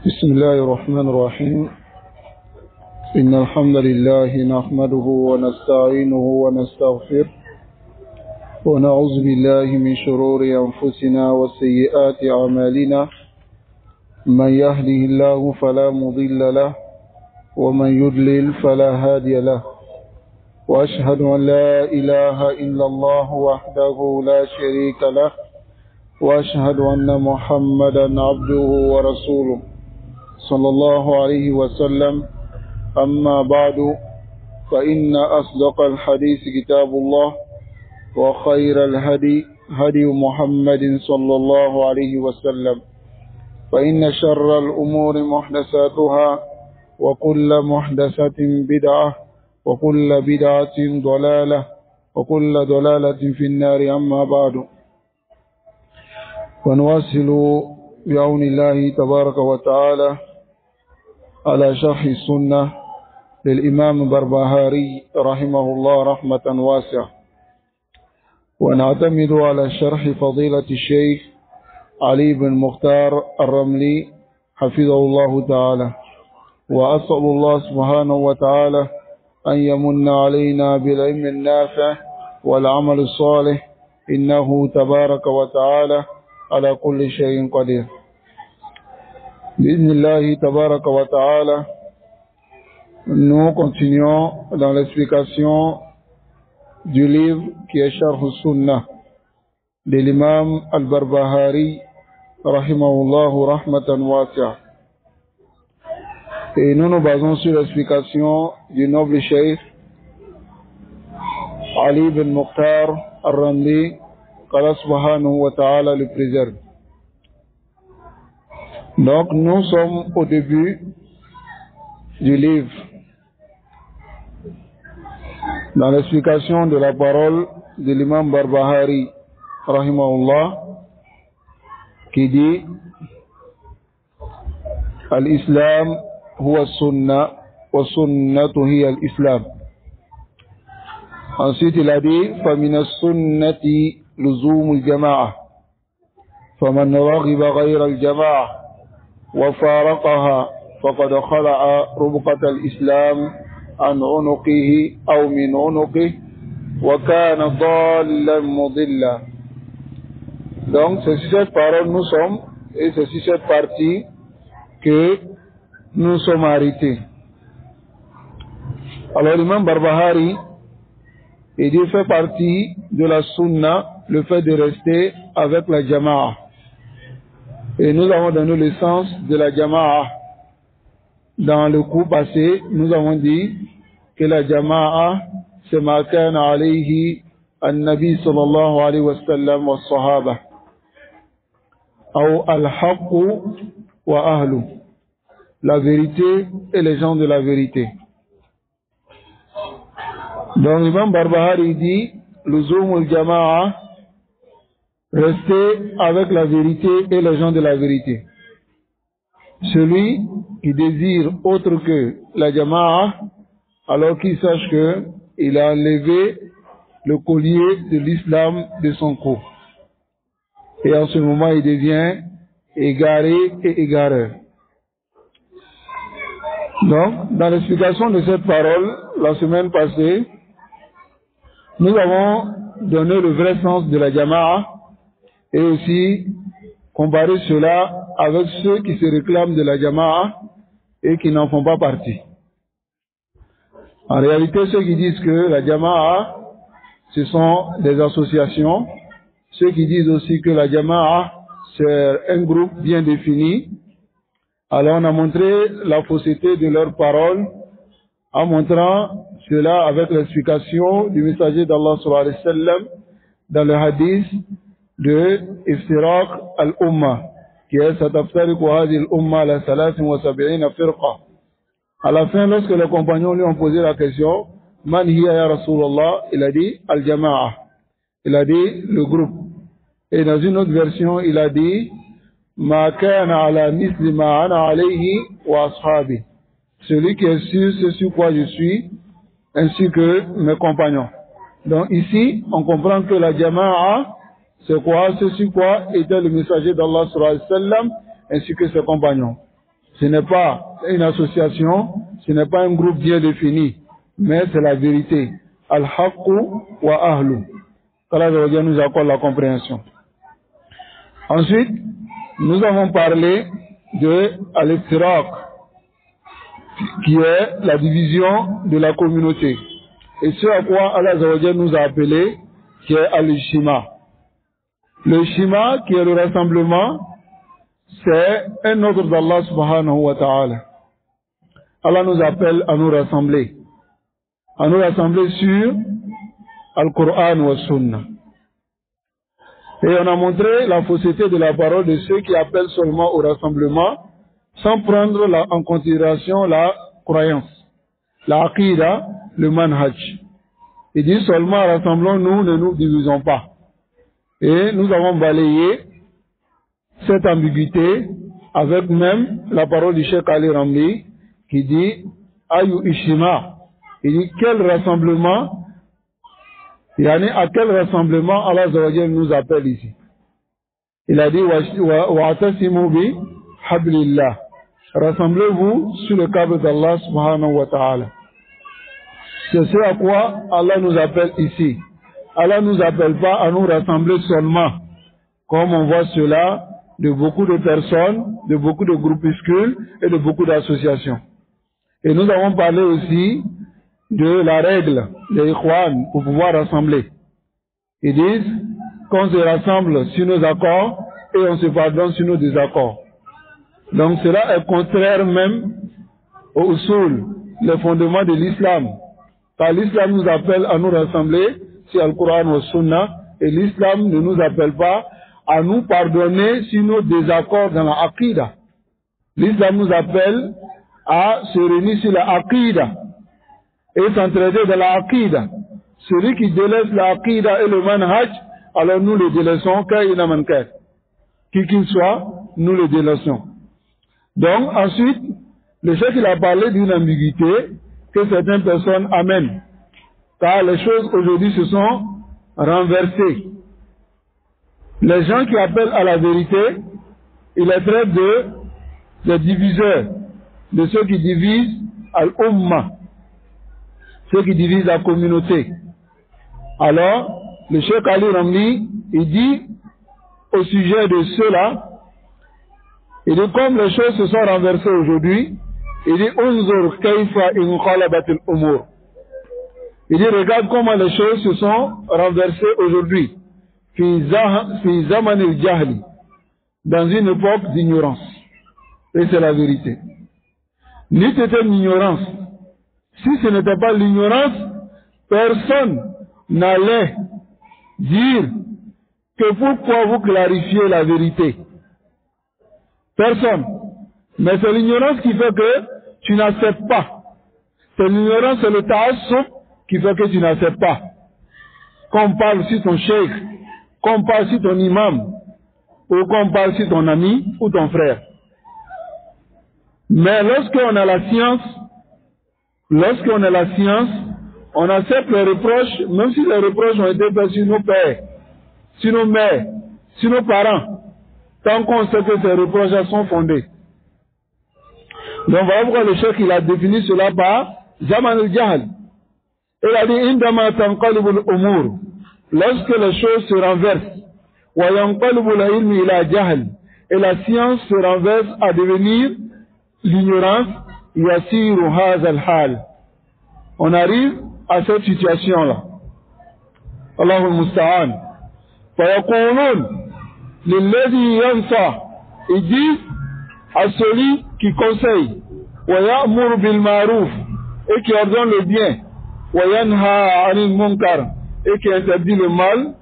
بسم الله الرحمن الرحيم. إن الحمد لله نحمده ونستعينه ونستغفره ونعوذ بالله من شرور أنفسنا وسيئات أعمالنا. من يهده الله فلا مضل له ومن يضلل فلا هادي له، وأشهد أن لا إله إلا الله وحده لا شريك له، وأشهد أن محمدا عبده ورسوله صلى الله عليه وسلم. أما بعد، فإن أصدق الحديث كتاب الله، وخير الهدي هدي محمد صلى الله عليه وسلم، فإن شر الأمور محدثاتها، وكل محدثة بدعة، وكل بدعة ضلالة، وكل ضلالة في النار. أما بعد، ونواصل بعون الله تبارك وتعالى على شرح السنة للإمام بربهاري رحمه الله رحمة واسعة، ونعتمد على شرح فضيلة الشيخ علي بن مختار الرملي حفظه الله تعالى. وأسأل الله سبحانه وتعالى أن يمن علينا بالعلم النافع والعمل الصالح، إنه تبارك وتعالى على كل شيء قدير. بإذن الله tabaraka wa ta'ala, nous continuons dans l'explication du livre qui est Sharh al-Sunnah de l'imam al-Barbahari rahimahullahu rahmatan wasi'a. Et nous nous basons sur l'explication du noble cheikh Ali bin Mukhtar al-Ramli, qu'Allah subhanahu wa ta'ala le préserve. Donc nous sommes au début du livre, dans l'explication de la parole de l'imam Barbahari rahimahullah, qui dit Al-Islam huwa sunnah wa sunnatu hiya al-Islam. Ensuite il a dit فَمِنَ السُّنَّةِ لُزُومُ الْجَمَاعَةِ فَمَنْ رَغِبَ غَيْرَ الْجَمَاعَةِ وفارقها فقد خلع ربقة الإسلام عن عنقه أو من عنقه وكان ضالا مضلا. Donc c'est sur cette parole nous sommes, et c'est sur cette partie que nous sommes arrêtés. Alors l'imam Barbahari, il dit fait partie de la sunna le fait de rester avec la jama'a. Et nous avons donné le sens de la jama'a. Dans le cours passé, nous avons dit que la jama'a, c'est ma kana alayhi an-nabi sallallahu alayhi wa sallam wa sahaba. Ou al-haqqu wa ahlu. La vérité et les gens de la vérité. Donc l'imam Barbahari dit, l'uzum al-jama'a, rester avec la vérité et les gens de la vérité. Celui qui désire autre que la jama'a, alors qu'il sache que il a enlevé le collier de l'islam de son cou. Et en ce moment, il devient égaré et égareur. Donc, dans l'explication de cette parole, la semaine passée, nous avons donné le vrai sens de la jama'a, et aussi comparer cela avec ceux qui se réclament de la jama'a et qui n'en font pas partie. En réalité, ceux qui disent que la jama'a, ce sont des associations, ceux qui disent aussi que la jama'a, c'est un groupe bien défini. Alors on a montré la fausseté de leurs paroles en montrant cela avec l'explication du messager d'Allah sallallahu alayhi wa sallam dans le hadith de Iftiraq al-Umma, qui est Sataftariqu hadhihi al-Umma ala 73 firqa. À la fin, lorsque les compagnons lui ont posé la question, Man hiya ya Rasulallah, il a dit Al-Jama'a. Il a dit le groupe. Et dans une autre version, il a dit Ma kana ala misli ma ana alayhi wa ashabi. Celui qui est sur ce sur quoi je suis, ainsi que mes compagnons. Donc ici, on comprend que la Jama'a, c'est quoi? C'est sur quoi était le messager d'Allah sallallahu alayhi wa sallam ainsi que ses compagnons. Ce n'est pas une association, ce n'est pas un groupe bien défini, mais c'est la vérité. Al-Haqqu wa Ahlu. Allah nous accorde la compréhension. Ensuite, nous avons parlé de Al-Iftiraq, qui est la division de la communauté. Et ce à quoi Allah nous a appelé, qui est Al-Shima. Le Shima, qui est le rassemblement, c'est un ordre d'Allah subhanahu wa ta'ala. Allah nous appelle à nous rassembler sur Al-Qur'an wa Sunnah. Et on a montré la fausseté de la parole de ceux qui appellent seulement au rassemblement sans prendre en considération la croyance, la aqidah, le manhaj. Ils disent seulement rassemblons-nous, ne nous divisons pas. Et nous avons balayé cette ambiguïté avec même la parole du Cheikh Ali Ramli qui dit Ayu Ishima. Il dit quel rassemblement, yani à quel rassemblement Allah nous appelle ici. Il a dit Wa'tasimu bi hablillah. Rassemblez-vous sous le câble d'Allah subhanahu wa ta'ala. C'est ce à quoi Allah nous appelle ici. Allah ne nous appelle pas à nous rassembler seulement, comme on voit cela de beaucoup de personnes, de beaucoup de groupuscules et de beaucoup d'associations. Et nous avons parlé aussi de la règle des Ikhwan pour pouvoir rassembler. Ils disent qu'on se rassemble sur nos accords et on se pardonne sur nos désaccords. Donc cela est contraire même au usul, les fondements de l'islam. Car l'islam nous appelle à nous rassembler sur Al-Qur'an wa Sunnah et l'islam ne nous appelle pas à nous pardonner sur nos désaccords dans la aqidah. L'islam nous appelle à se réunir sur la aqidah et s'entraider dans la aqidah. Celui qui délaisse la aqidah et le manhaj, alors nous le délaissons, qui qu'il soit, nous le délaissons. Donc ensuite, le chef il a parlé d'une ambiguïté que certaines personnes amènent. Car les choses aujourd'hui se sont renversées. Les gens qui appellent à la vérité, ils les traitent de diviseurs, de ceux qui divisent al-Ummah, ceux qui divisent la communauté. Alors, le Cheikh Ali Ramli, il dit au sujet de ceux-là, il dit comme les choses se sont renversées aujourd'hui, il dit Unzur kayfa inqalabat al-umur. Il dit regarde comment les choses se sont renversées aujourd'hui. Fi zaman al-jahli, dans une époque d'ignorance. Et c'est la vérité. N'eût été l'ignorance. Si ce n'était pas l'ignorance, personne n'allait dire que pourquoi vous clarifiez la vérité. Personne. Mais c'est l'ignorance qui fait que tu n'acceptes pas. C'est l'ignorance, c'est le ta'assub qui fait que tu n'acceptes pas. Quand on parle sur ton cheikh, quand on parle sur ton imam, ou quand on parle sur ton ami ou ton frère. Mais lorsqu'on a la science, on accepte les reproches, même si les reproches ont été faits sur nos pères, sur nos mères, sur nos parents, tant qu'on sait que ces reproches sont fondés. Donc voilà pourquoi le cheikh il a défini cela par Zaman al-Jahl. Il a dit Indama tanqalibu al-umur, lorsque les choses se renversent, wa yanqalibu al-ilm ila jahl, et la science se renverse à devenir l'ignorance, yasiru hadha al-hal. On arrive à cette situation-là. Allahu al-musta'an. Fa yaqulun lilladhi yansa, ils disent à celui qui conseille, wa ya'muru bil ma'ruf, et qui ordonne le bien, wa yanha 'anil munkar, et qui interdit le mal,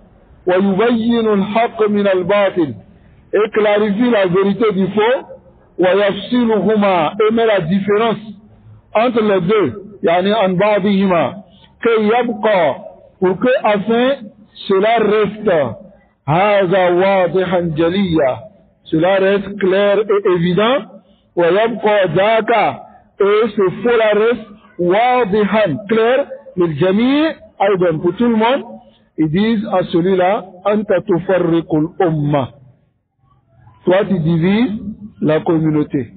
wa yubayyinu al-haqq min al-batil, et clarifie la vérité du faux, wa yafsiluhuma, et met la différence entre les deux, yani an ba'dihima, que yabqa, pour que afin cela reste hadha wadihan jaliya, cela reste clair et évident, wa yabqa dhaka, et ce faux la reste wadihan, clair, lil jami' aydan, pour tout le monde. Ils disent à celui-là, anta tufarriqul umma, toi tu divises la communauté.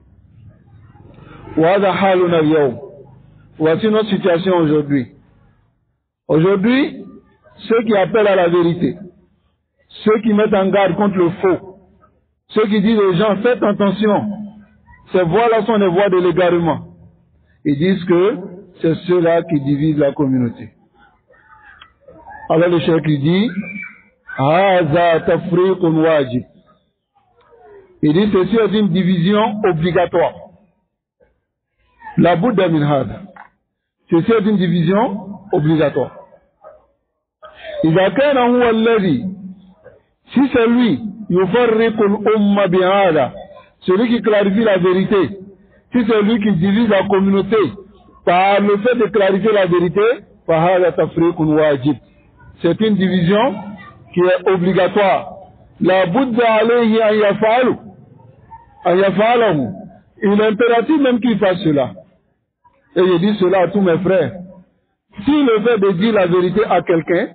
Voici notre situation aujourd'hui. Aujourd'hui, ceux qui appellent à la vérité, ceux qui mettent en garde contre le faux, ceux qui disent aux gens, faites attention, ces voies-là sont des voies de l'égarement. Ils disent que c'est ceux-là qui divisent la communauté. Alors le cheikh dit, Haza tafriqun wajib. Il dit, ceci est une division obligatoire. La Bouddha min hada. Ceci est une division obligatoire. إذا كان هو الذي si c'est lui يفرق الأمة بهذا, celui qui clarifie la vérité, si c'est lui qui divise la communauté par le fait de clarifier la vérité, فهذا تفريق واجب. C'est une division qui est obligatoire. La Bouddha alayhi an yafalu. Il est impératif même qu'il fasse cela. Et je dis cela à tous mes frères. Si le fait de dire la vérité à quelqu'un,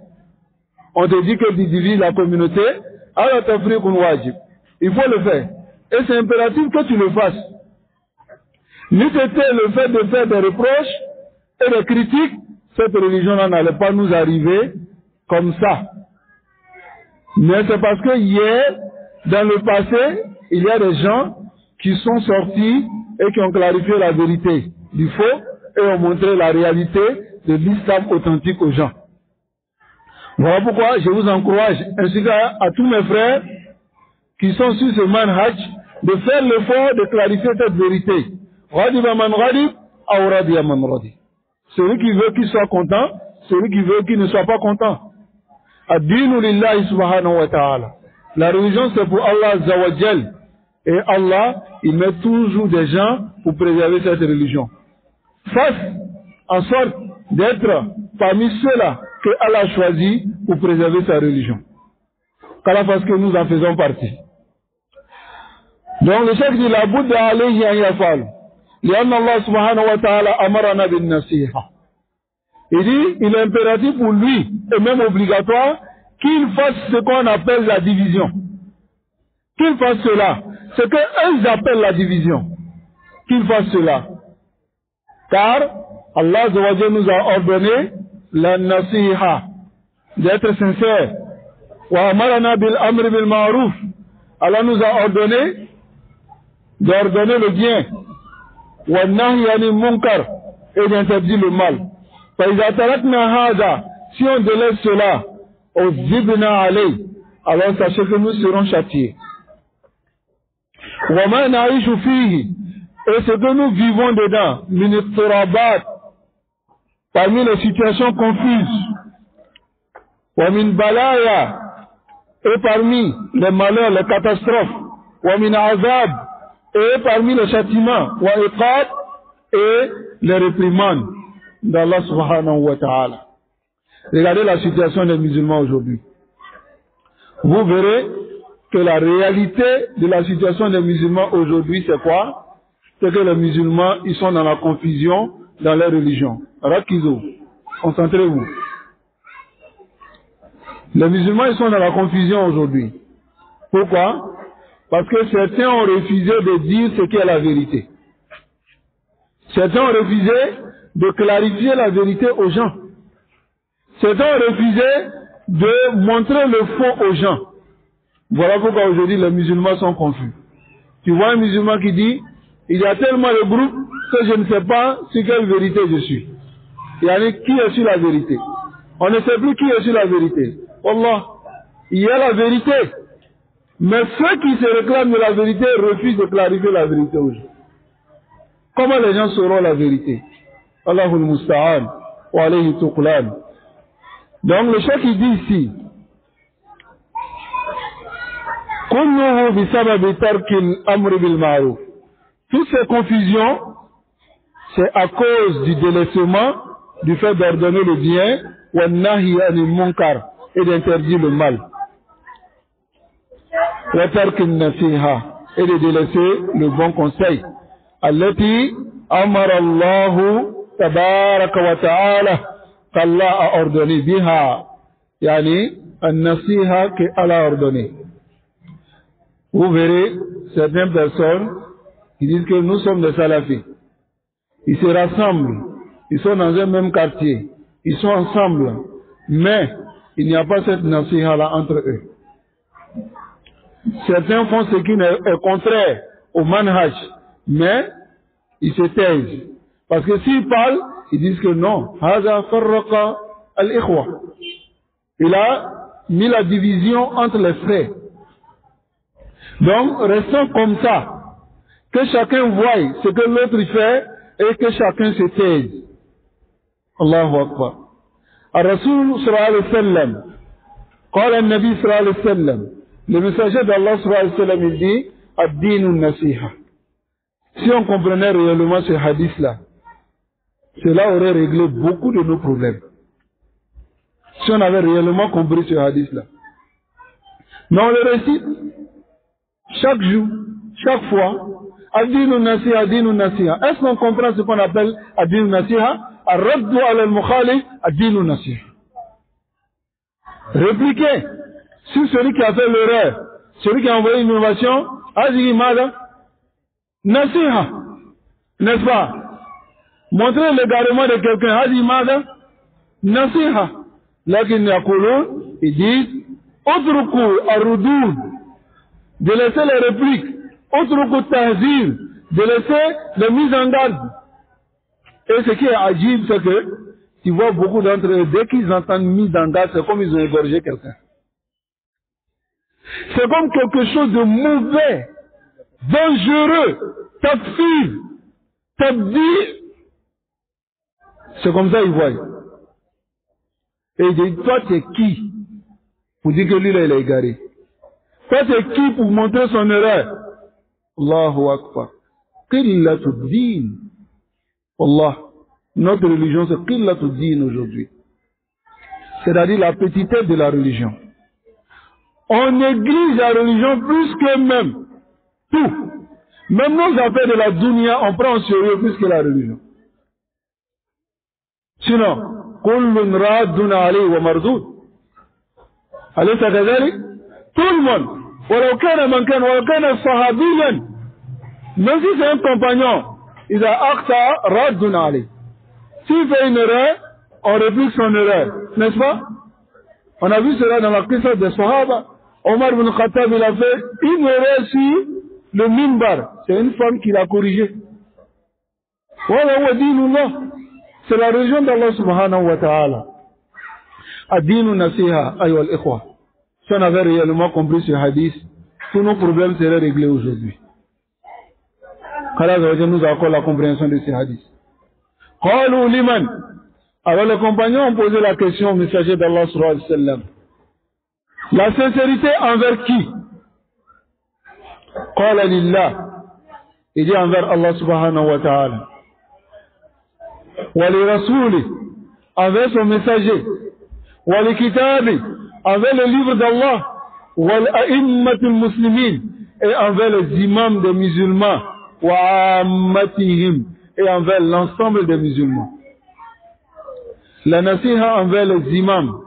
on te dit que tu divises la communauté, alors tafriqun wajib. Il faut le faire. Et c'est impératif que tu le fasses. Ni c'était le fait de faire des reproches et des critiques, cette religion-là n'allait pas nous arriver comme ça. Mais c'est parce que hier, dans le passé, il y a des gens qui sont sortis et qui ont clarifié la vérité du faux et ont montré la réalité de l'islam authentique aux gens. Voilà pourquoi je vous encourage, ainsi qu'à tous mes frères qui sont sur ce manhaj, de faire l'effort de clarifier cette vérité. Celui qui veut qu'il soit content, celui qui veut qu'il ne soit pas content. Ad-dinu lillahi subhanahu wa ta'ala. La religion c'est pour Allah azza wa jal. Et Allah, il met toujours des gens pour préserver cette religion. Fasse en sorte d'être parmi ceux-là que Allah a choisi pour préserver sa religion. Qu'Allah fasse que nous en faisons partie. Donc le chef dit la Bouddha alayhi an yafal. Lianna Allah subhanahu wa ta'ala amarana bin nasiha. Il dit, il est impératif pour lui, et même obligatoire, qu'il fasse ce qu'on appelle la division. Qu'il fasse cela. C'est qu'eux appellent la division. Qu'il fasse cela. Car Allah nous a ordonné la nasiha, d'être sincère. Wa amarana bil amri bil ma'ruf. Allah nous a ordonné d'ordonner le bien. Wa nahi anil munkar, et d'interdire le mal. Si on délaisse cela, alors sachez que nous serons châtiés. Et ce que nous vivons dedans, parmi les situations confuses, et parmi les malheurs, les catastrophes, et parmi les châtiments, et les réprimandes d'Allah subhanahu wa ta'ala. Regardez la situation des musulmans aujourd'hui. Vous verrez que la réalité de la situation des musulmans aujourd'hui, c'est quoi? C'est que les musulmans, ils sont dans la confusion dans leur religion. Rakizo, concentrez-vous. Les musulmans, ils sont dans la confusion aujourd'hui. Pourquoi? Parce que certains ont refusé de dire ce qu'est la vérité. Certains ont refusé de clarifier la vérité aux gens. Certains ont refusé de montrer le faux aux gens. Voilà pourquoi aujourd'hui les musulmans sont confus. Tu vois un musulman qui dit, il y a tellement de groupes que je ne sais pas sur quelle vérité je suis. Il y a qui est sur la vérité. On ne sait plus qui est sur la vérité. Wallah, il y a la vérité. Mais ceux qui se réclament de la vérité refusent de clarifier la vérité aux gens. Comment les gens sauront la vérité? Allahul Musta'an wa alayhi tuqlan. Donc le chef il dit ici, kulluhu bisababi tarkil amri bil ma'ruf. Toutes ces confusions, c'est à cause du délaissement, du fait d'ordonner le bien, wa nahi anil munkar, et d'interdire le mal. Wa tarkil nasiha, et de délaisser le bon conseil. Allati amara Allahu tabaraka wa ta'ala, qu'Allah a ordonné biha, yani an-nasiha que Allah a ordonné. Vous verrez certaines personnes qui disent que nous sommes des salafis. Ils se rassemblent, ils sont dans un même quartier, ils sont ensemble, mais il n'y a pas cette nasiha-là entre eux. Certains font ce qui est contraire au manhaj, mais ils se taisent. Parce que s'ils parlent, ils disent que non. Haza farraqa al-ikhwa. Il a mis la division entre les frères. Donc, restons comme ça. Que chacun voie ce que l'autre fait et que chacun se taise. Allahu Akbar. Ar-Rasul sallallahu alayhi wa sallam, قال النبي صلى الله عليه وسلم, le messager d'Allah sallallahu alayhi wa sallam, il dit, ad-dinu nasiha. Si on comprenait réellement ce hadith-là, cela aurait réglé beaucoup de nos problèmes. Si on avait réellement compris ce hadith-là. Mais on le récite chaque jour, chaque fois. Ad-dinu nasiha, ad-dinu nasiha. Est-ce qu'on comprend ce qu'on appelle ad-dinu nasiha? Ar-raddu ala al-mukhalif, ad-dinu nasiha. Répliquer sur celui qui a fait l'erreur, celui qui a envoyé une innovation, ad-dinu mada nasiha. N'est-ce pas? Montrer l'égarement de quelqu'un, ad-dinu mada nasiha. Lakin yaqulun, ils disent, utruku ar-rudud, de laisser les répliques, utruku tahzir, de laisser les mises en garde. Et ce qui est agile, c'est que tu vois beaucoup d'entre eux, dès qu'ils entendent mise en garde, c'est comme ils ont égorgé quelqu'un. C'est comme quelque chose de mauvais, dangereux, takfir, tabdir. C'est comme ça ils voient. Et il dit, toi t'es qui pour dire que lui là il est égaré? Toi t'es qui pour montrer son erreur? Allahu Akbar. Qillatud din. Allah. Notre religion c'est qillatud din aujourd'hui. C'est-à-dire la petitesse de la religion. On néglige la religion plus que même tout. Même nos affaires de la dunya, on prend au sérieux plus que la religion. Sinon, kullun raddun alayhi wa mardud. Alaysa kadhalik? Tout le monde. ولو كان من كان ولو كان صحابيا. Même si c'est un compagnon, il a أخطأ رد عليه. S'il fait une erreur, on réplique son erreur. N'est-ce pas? On a vu cela dans la qissa des Sahaba. Omar ibn Khattab, il a fait une erreur sur le minbar. C'est une femme qui l'a corrigé. C'est la religion d'Allah subhanahu wa ta'ala. Ad-dinu nasiha, ayyuha al-ikhwa. Si on avait réellement compris ce hadith, tous nos problèmes seraient réglés aujourd'hui. Allah nous accorde la compréhension de ce hadith. Qalu liman. Alors les compagnons ont posé la question au messager d'Allah sallallahu alayhi wa sallam. La sincérité envers qui? Qala lillah. Il dit envers Allah subhanahu wa ta'ala. Wa li rasuli, envers son messager. Wa li kitabi, envers le livre d'Allah. Wa l'a'immatul muslimin, et envers les imams des musulmans. Wa ammatihim, et envers l'ensemble des musulmans. La nasiha envers les imams,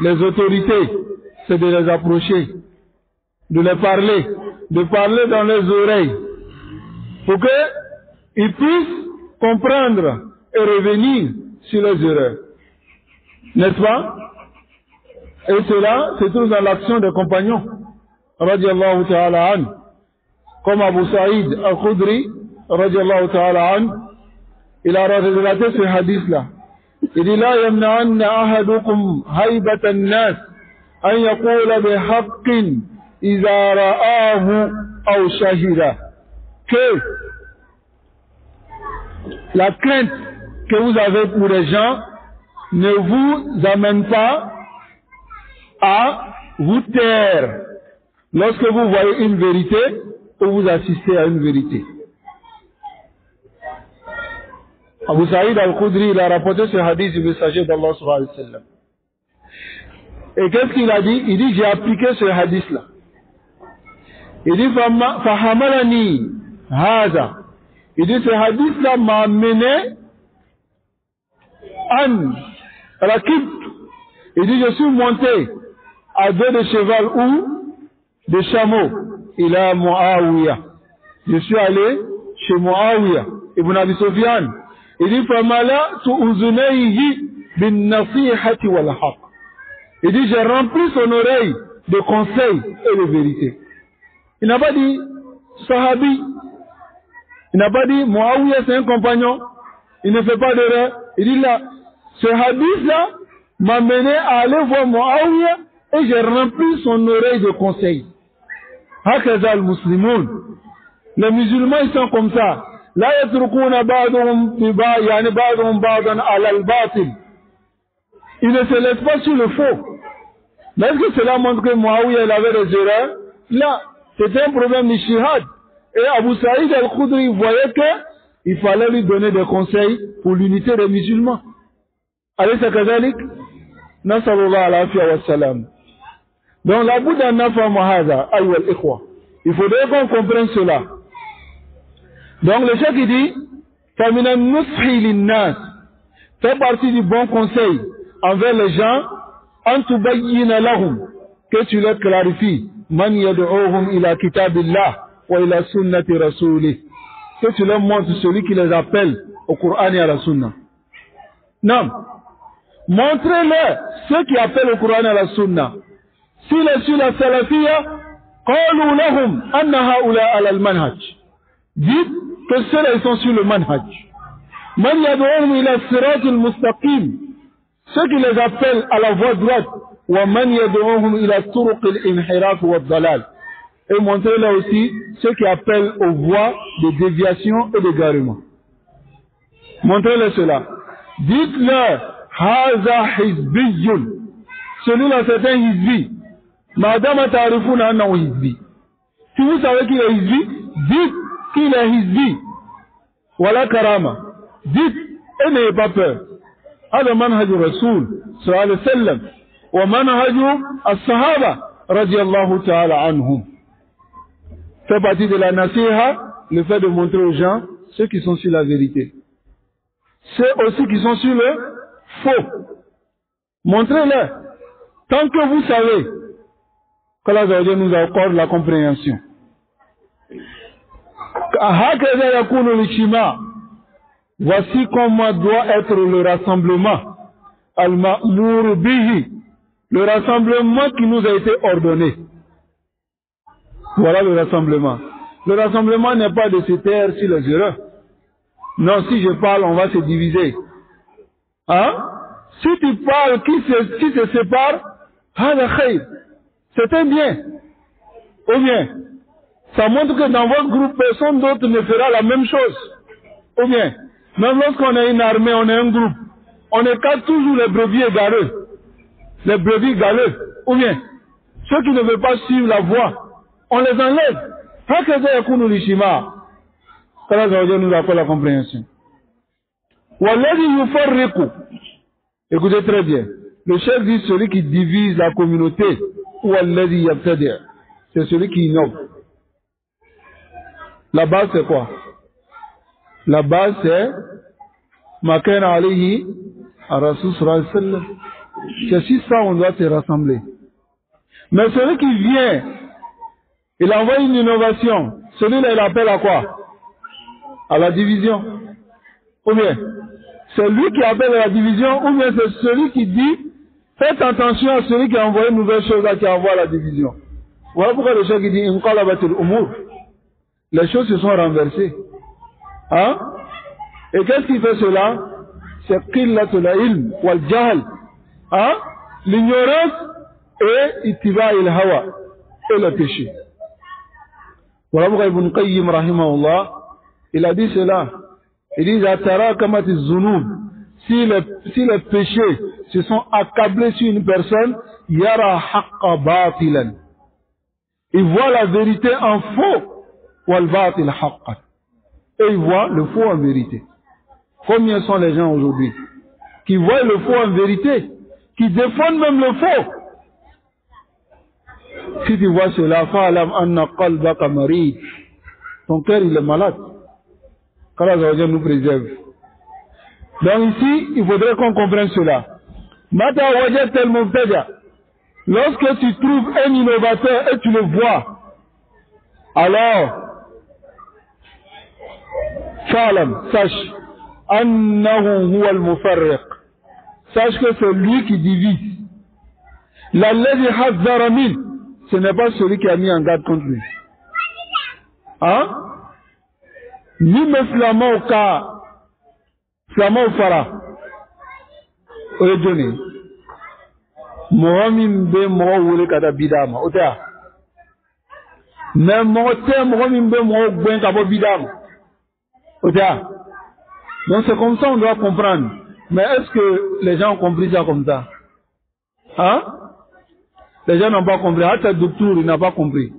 les autorités, c'est de les approcher, de les parler, de parler dans les oreilles, pour qu'ils puissent comprendre et revenir sur les erreurs. N'est-ce pas? Et cela se trouve dans l'action des compagnons, radiallahu ta'ala an, comme Abu Saïd al-Khudri, radiallahu ta'ala an, il a relaté ce hadith-là. Il dit, لا يمنعن أحدكم هيبة الناس أن يقول بحق إذا رآه أو شهده. Que la crainte que vous avez pour les gens ne vous amène pas à vous taire lorsque vous voyez une vérité ou vous assistez à une vérité. Abu Saïd al-Khudri, il a rapporté ce hadith du messager d'Allah sallallahu alayhi wa sallam. Et qu'est-ce qu'il a dit? Il dit, j'ai appliqué ce hadith-là. Il dit, fahamalani haza. Il dit, ce hadith-là m'a amené an rakib. Il dit, je suis monté à dos de cheval ou de chameau. Il a Muawiyah. Je suis allé chez Muawiyah Ibn Abi Sufyan, il dit فَمَلَأْتُ أُذُنَيْهِ بِالنَّصِيحَةِ وَالْحَقِّ. Il dit j'ai rempli son oreille de conseils et de vérité. Il n'a pas dit Sahabi, il n'a pas dit Muawiyah c'est un compagnon, il ne fait pas d'erreur. Il dit là, ce hadith-là m'a mené à aller voir Muawiyah et j'ai rempli son oreille de conseils. هكذا المسلمون. Les musulmans ils sont comme ça. لا يتركون بعضهم يعني بعضهم بعضا على الباطل. Ils ne se laissent pas sur le faux. Mais est-ce que cela montre que Muawiyah il avait des erreurs? Là, c'était un problème de shihad. Et Abu Saïd al-Khudri voyait qu'il fallait lui donner des conseils pour l'unité des musulmans. أليس كذلك؟ نسأل الله العافية والسلام. Donc la Bouddha nafam hada, ayyuha al-ikhwa. Il faudrait qu'on comprenne cela. Donc le chef il dit, فَمِنَ النُّصْحِ لِلنَّاسِ, fait partie du bon conseil envers les gens, أَن تُبَيِّنَ لَهُمْ, que tu leur clarifies, مَنْ يَدْعُوهُمْ إِلَى كِتَابِ اللَّهِ وَإِلَى سُنَّةِ رَسُولِهِ, que tu leur montres celui qui les appelle au Coran et à la Sunna. Non. Montrez-leur ceux qui appellent au Coran et à la Sunna. S'il est sur la salafiyya, قَالُوا لَهُمْ أَنَّ هَؤُلَاءَ عَلَى الْمَنْهَجِ. Dites que ceux-là ils sont sur le manhaj. مَنْ يَدْعُوهُمْ إِلَى الصِّرَاطِ الْمُسْتَقِيمِ, ceux qui les appellent à la voie droite. وَمَنْ يَدْعُوهُمْ إِلَى الطُّرُقِ الْإِنْحِرَافِ وَالضَّلَالِ, et montrez-là aussi ceux qui appellent aux voies de déviation et d'égarement. Montrez-leur cela. Dites-leur هَذَا حِزْبِيٌّ, celui-là c'est un hizbi. Madame ta'arifuna annahu hizbi. Si vous savez qu'il est hizbi, dites qu'il est hizbi. Wala karama. Dites et n'ayez pas peur. هذا منهج الرسول صلى الله عليه وسلم ومنهج الصحابة رضي الله تعالى عنهم. Fait partie de la nasiha, le fait de montrer aux gens ceux qui sont sur la vérité. Ceux aussi qui sont sur le faux. Montrez-leur. Tant que vous savez qu'Allah nous accorde la compréhension. Voici comment doit être le rassemblement. Al-Ma'mur bihi, le rassemblement qui nous a été ordonné. Voilà le rassemblement. Le rassemblement n'est pas de se taire sur les erreurs. Non, si je parle, on va se diviser. Hein? Si tu parles, qui se sépare, c'est un bien. Ou bien, ça montre que dans votre groupe, personne d'autre ne fera la même chose. Ou bien, même lorsqu'on est une armée, on est un groupe, on écarte toujours les brebis égareux. Les brebis galeux. Ou bien, ceux qui ne veulent pas suivre la voie, on les enlève. Allah nous appelle la compréhension. Écoutez très bien. Le chef dit celui qui divise la communauté, c'est celui qui innove. La base c'est quoi? La base c'est Makana alayhi ar-Rasul sallallahu alayhi wa sallam. C'est sur ça on doit se rassembler. Mais celui qui vient, il envoie une innovation. Celui-là il appelle à quoi? À la division. Ou bien c'est lui qui appelle à la division, ou bien c'est celui qui dit faites attention à celui qui a envoyé une nouvelle chose là qui envoie à la division. Voilà pourquoi le chef dit inqalabatul umur. Les choses se sont renversées. Hein? Et qu'est-ce qui fait cela? C'est qillatul ilm wal jahl. Hein? L'ignorance et ittiba il hawa et le péché. Voilà pourquoi Ibn Qayyim rahimahullah il a dit cela. Il dit si les péchés se sont accablés sur une personne, yara haqqa batilan, il voit la vérité en faux, wal batil haqqan, et il voit le faux en vérité. Combien sont les gens aujourd'hui qui voient le faux en vérité, qui défendent même le faux? Si tu vois cela, fa'alam anna qalbaka marid, ton cœur il est malade. qu'Allah nous préserve. Donc ici, il faudrait qu'on comprenne cela. Mata wajat al-mubtada. Lorsque tu trouves un innovateur et tu le vois, alors, Fa'lam, sache, annahu huwa al-mufarriq. Sache que c'est lui qui divise. L'alladhi hazzara min, ce n'est pas celui qui a mis en garde contre lui. Hein? Ni me flamand au cas, flamand au fara. Oye Mohamin be mo wole kada bidama. Otea. Mais Mohamin be mo gwen kabo bidama. Otea. Donc c'est comme ça on doit comprendre. Mais est-ce que les gens ont compris ça comme ça? Hein? Les gens n'ont pas compris. Hatta docteur, il n'a pas compris.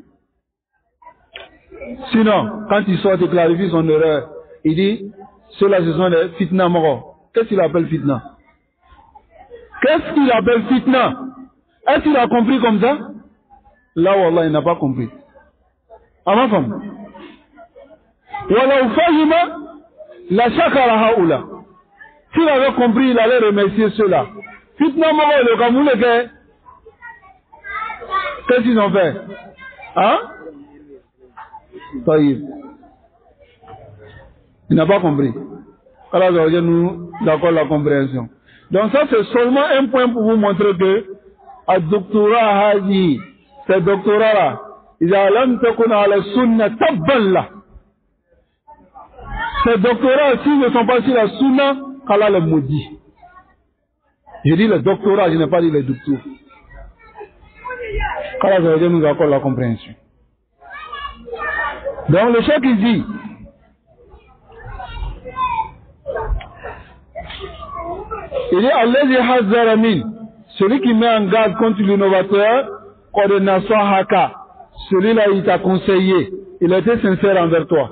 Sinon, quand il sort et clarifie son erreur, il dit, ceux-là ce sont des fitna moro. Qu'est-ce qu'il appelle fitna? Qu'est-ce qu'il appelle fitna? Est-ce qu'il a compris comme ça? Là, wallah, il n'a pas compris. À ma femme. Wallah, fahima, la shakara haoula. S'il avait compris, il allait remercier ceux-là. Fitna moro, le Cameroun, qu'est-ce qu'ils ont fait? Hein? Il n'a pas compris. Alors, nous d'accord la compréhension. Donc ça, c'est seulement un point pour vous montrer que à doctorat haji, ce doctorat-là, il a l'âme tekuna ala sunna taballa. Ces doctorats, s'ils ne sont pas sur la sunna, qu'Allah les maudit. Je dis le doctorat, je n'ai pas dit le docteur. qu'Allah nous accorde la compréhension. Donc le chef il dit, il dit Allazi hazzara min, celui qui met en garde contre l'innovateur, qad nasahaka, celui-là il t'a conseillé, il était sincère envers toi.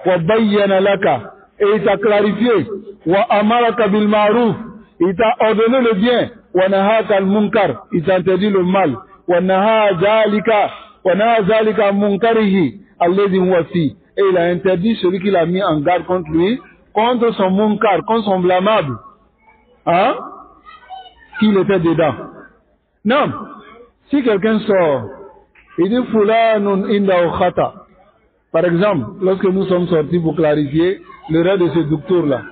Wa bayyana laka, et il t'a clarifié. Wa amaraka bil ma'ruf, il t'a ordonné le bien. Wa nahaka al munkar, il t'a interdit le mal. Wa naha zalika munkarihi allazi huwa fi, et il a interdit celui qui l'a mis en garde contre lui, contre son munkar, contre son blâmable. Hein? Qu'il était dedans. Non. Si quelqu'un sort, il dit fulanun indahu khata. Par exemple, lorsque nous sommes sortis pour clarifier l'erreur de ce docteur-là,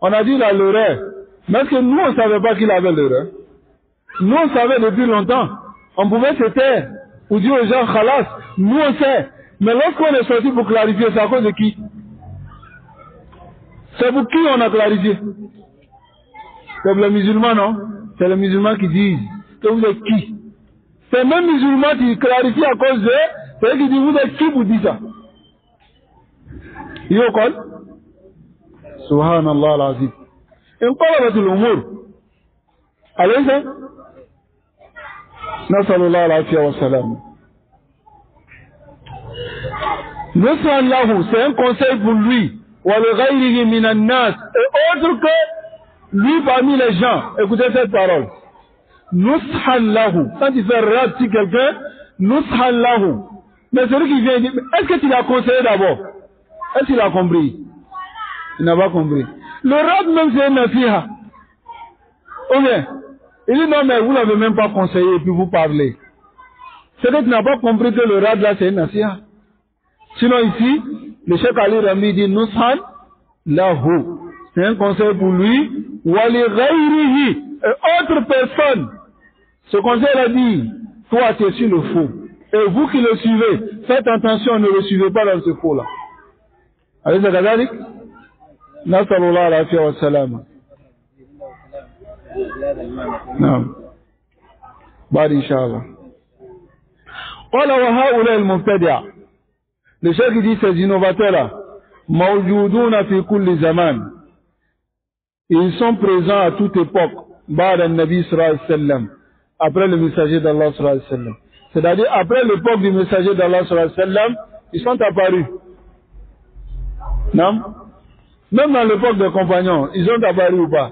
on a dit là l'erreur, mais est-ce que nous on ne savait pas qu'il avait l'erreur? Nous on savait depuis longtemps. On pouvait se taire ou dire aux gens khalas, nous on sait. Mais lorsqu'on est sorti pour clarifier, c'est à cause de qui? C'est pour qui on a clarifié? C'est les musulmans, non? C'est les musulmans qui disent que vous êtes qui? C'est même musulmans qui clarifient à cause d'eux, c'est eux qui disent vous êtes qui vous dites ça? يقول سبحان الله العظيم انقلبت الأمور أليس نسأل الله العافية والسلام. نصح له, c'est un conseil pour lui, ولغيره من الناس, et autre que lui parmi les gens. Écoutez cette parole. نصح له, quand il fait rap si quelqu'un, نصح له, mais celui qui vient dire, est-ce que tu l'as conseillé d'abord? Est-ce qu'il a compris? Il n'a pas compris. Le rad même c'est un nasiha. Ou bien, il dit non mais vous l'avez même pas conseillé et puis vous parlez. C'est que tu n'as pas compris que le rad là c'est un nasiha. Sinon ici, le Cheikh Ali Rami dit nushan lahu. C'est un conseil pour lui. Wali ghayrihi, et autre personne. Ce conseil a dit, toi tu es sur le faux. Et vous qui le suivez, faites attention, ne le suivez pas dans ce faux là. أليس كذلك؟ نسأل الله العافية والسلامة. نعم. بعد إن شاء الله. قال وهؤلاء المبتدع. Les gens qui disent ces innovateurs là, موجودون في كل زمان. Ils sont présents à toute époque. بعد النبي صلى الله عليه وسلم. Après le messager d'Allah صلى الله عليه وسلم. C'est-à-dire après l'époque du messager d'Allah صلى الله عليه وسلم, ils sont apparus. Non? Même à l'époque des compagnons, ils ont apparu ou pas?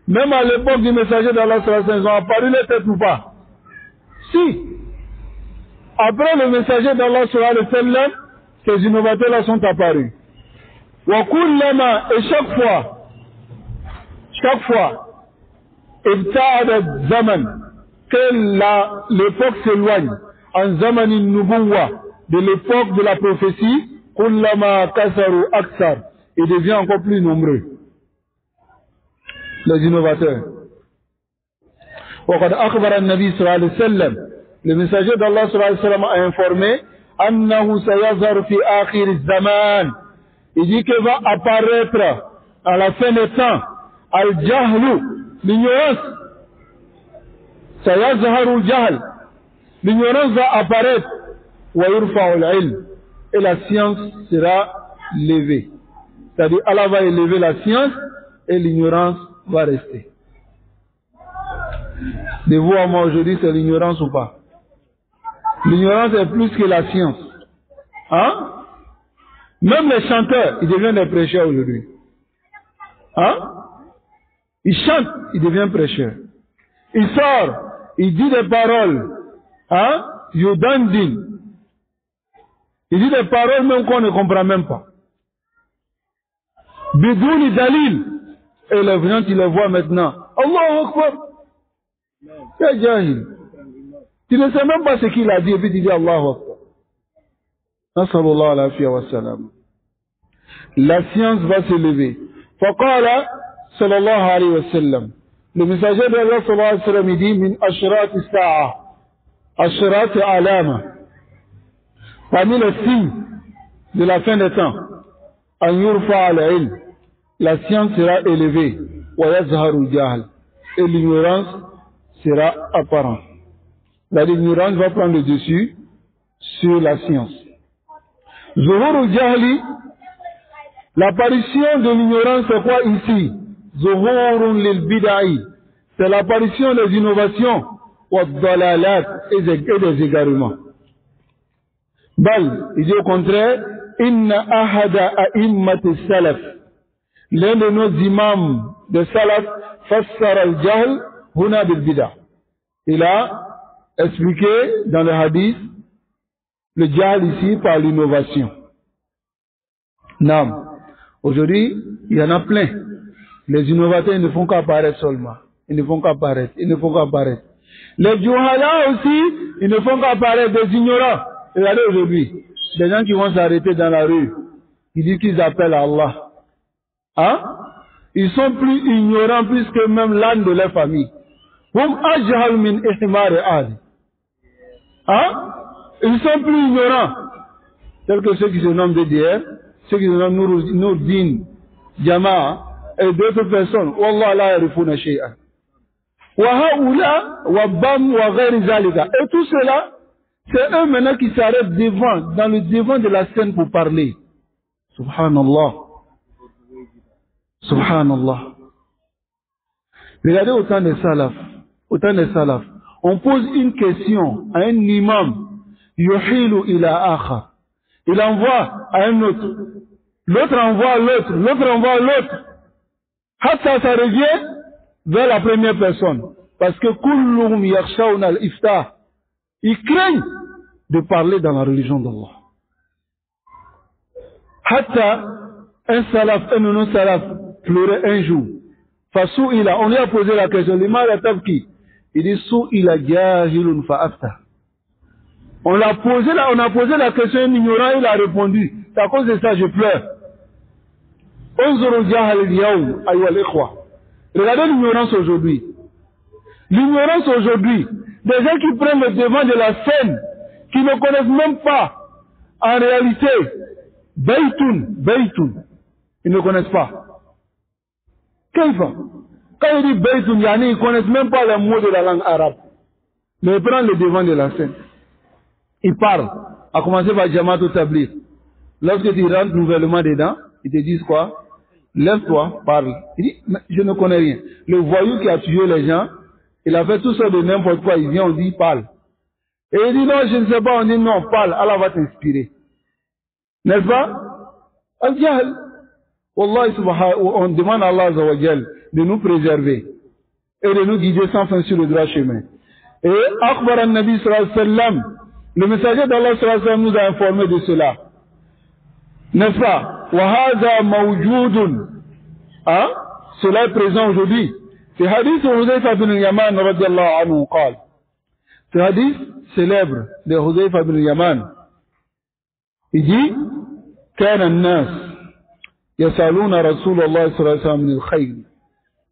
Même à l'époque du messager d'Allah, ils ont apparu les têtes ou pas? Si. Après le messager d'Allah, ces innovateurs-là sont apparus. Et chaque fois, que l'époque s'éloigne, en zamanin nubuwa, de l'époque de la prophétie, kullama kasaru aksar, il devient encore plus nombreux. Les innovateurs. وقد أخبر النبي صلى الله عليه وسلم, le messager d'Allah صلى الله عليه وسلم a informé أنه سيظهر في آخر الزمان, il dit que va apparaître à la fin des temps al-jahlu, l'ignorance. سيظهر الجهل, l'ignorance va apparaître, ويرفع العلم, et la science sera levée. C'est-à-dire Allah va élever la science et l'ignorance va rester. De vous à moi aujourd'hui, c'est l'ignorance ou pas? L'ignorance est plus que la science. Hein? Même les chanteurs, ils deviennent des prêcheurs aujourd'hui. Hein? Ils chantent, ils deviennent prêcheurs. Ils sortent, ils disent des paroles. Hein? Yudandin. Ils disent des paroles même qu'on ne comprend même pas. Bidouni Dalil. Et les gens, tu les vois maintenant. Allahu Akbar. C'est jahil. Tu ne sais même pas ce qu'il a dit et puis tu dis Allahu Akbar. Nasallallahu alayhi wa sallam. La science va se lever. Faqala sallallahu alayhi wa sallam. Le messager d'Allah sallallahu alayhi wa sallam il dit min ashrat as-sa'a. Ashrat alama. Parmi les signes de la fin des temps, an yurfa al-ilm, la science sera élevée, wa yazharu al-jahl, et l'ignorance sera apparente. L'ignorance va prendre le dessus sur la science. Zuhur al-jahli, l'apparition de l'ignorance, c'est quoi ici? Zuhurun lil-bid'ah, c'est l'apparition des innovations, wa dalalat, et des égarements. Bal, il dit au contraire, inna ahada a'immat salaf, l'un de nos imams de salaf, fassara al-jahl huna bil bid'ah. Il a expliqué dans le hadith le jahl ici par l'innovation. Nam. Aujourd'hui, il y en a plein. Les innovateurs, ils ne font qu'apparaître seulement. Ils ne font qu'apparaître. Ils ne font qu'apparaître. Les juhala aussi, ils ne font qu'apparaître, des ignorants. Regardez aujourd'hui, des gens qui vont s'arrêter dans la rue, ils disent qu'ils appellent Allah. Hein? Ils sont plus ignorants plus que même l'âne de leur famille. Hum ajhal min ihmar al. Hein? Ils sont plus ignorants. Tels que ceux qui se nomment DDR, ceux qui se nomment Nourdin, Jama'a, et d'autres personnes. Wallah la yarifuna shay'an. Wa haoula, wa bam, wa ghayri zalika. Et tout cela, c'est eux maintenant qui s'arrêtent devant, dans le devant de la scène pour parler. Subhanallah. Subhanallah. Regardez autant de salaf. Autant de salaf. On pose une question à un imam. Yuhilu ila akhar. Il envoie à un autre. L'autre envoie à l'autre. L'autre envoie à l'autre. Hatta ça revient vers la première personne. Parce que kulluhum yakhshawna al-iftah. Ils craignent de parler dans la religion d'Allah. Hatta un salaf, un non-salaf pleurait un jour. Fasou ila, on lui a posé la question, l'imam al-Tabki, il dit sou ila jahilun fa'afta. On a posé la question, un ignorant, il a répondu. C'est à cause de ça, je pleure. Unzuru jahal al-yawm, ayyuha al-ikhwa. Regardez l'ignorance aujourd'hui. L'ignorance aujourd'hui, des gens qui prennent le devant de la scène, qui ne connaissent même pas, en réalité, Baytun, ils ne connaissent pas. Quand il dit Baytun, yani, ils ne connaissent même pas les mots de la langue arabe. Mais ils prennent le devant de la scène. Ils parlent, à commencer par Jama'at Tabligh. Lorsque tu rentres nouvellement dedans, ils te disent quoi? Lève-toi, parle. Il dit, mais je ne connais rien. Le voyou qui a tué les gens, il a fait tout ça de n'importe quoi, il vient, on dit, parle. Et il dit, non, je ne sais pas, on dit, non, parle, Allah va t'inspirer. N'est-ce pas? Al-Jahl. Wallah, on demande à Allah Azza wa Jal de nous préserver et de nous guider sans fin sur le droit chemin. Et Akhbar al-Nabi sallallahu alayhi wa sallam, le messager d'Allah sallallahu alayhi wa sallam nous a informé de cela. N'est-ce pas? Wa hadha mawjoudun. Hein? Cela est présent aujourd'hui. C'est hadith de Huzayfa ibn Yaman radiyallahu anhu qal. Ce hadith célèbre de Huzayfa ibn Yaman. Il dit, كان الناس yasaluna Rasulullah sallallahu alayhi wa sallam min al-khayr.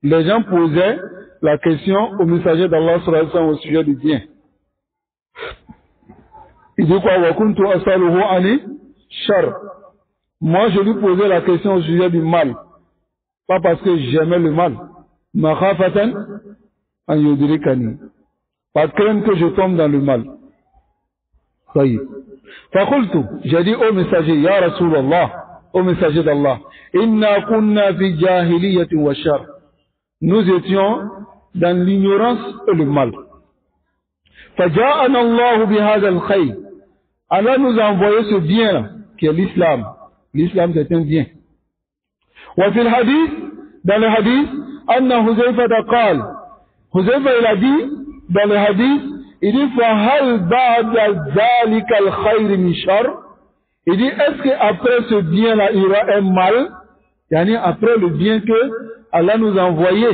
Les gens posaient la question au messager d'Allah sallallahu alayhi wa sallam au sujet du bien. Il dit quoi? Wa kuntu asaluhu ani shar. Moi, je lui posais la question au sujet du mal. Pas parce que j'aimais le mal. Makhafatan an yudrikani. Pas de crainte que je tombe dans le mal. Taïb. Faqultu, j'ai dit au messager, ya Rasulallah, au messager d'Allah, inna kunna fi jahiliyatin wa shar. Nous étions dans l'ignorance et le mal. Faja'ana Allah bihadha al-khayr. Allah nous a envoyé ce bien-là, qui est l'islam. L'islam, c'est un bien. Wa fil hadith, dans le hadith, anna Huzaifa qala. Huzaifa, il a dit, dans le hadith, il dit, فَهَلْ بَعْدَ ذَلِكَ الْخَيْرِ مِنْ شَرٍ. Il dit, est-ce qu'après ce bien-là, il y aura un mal? Yani après le bien que Allah nous a envoyé,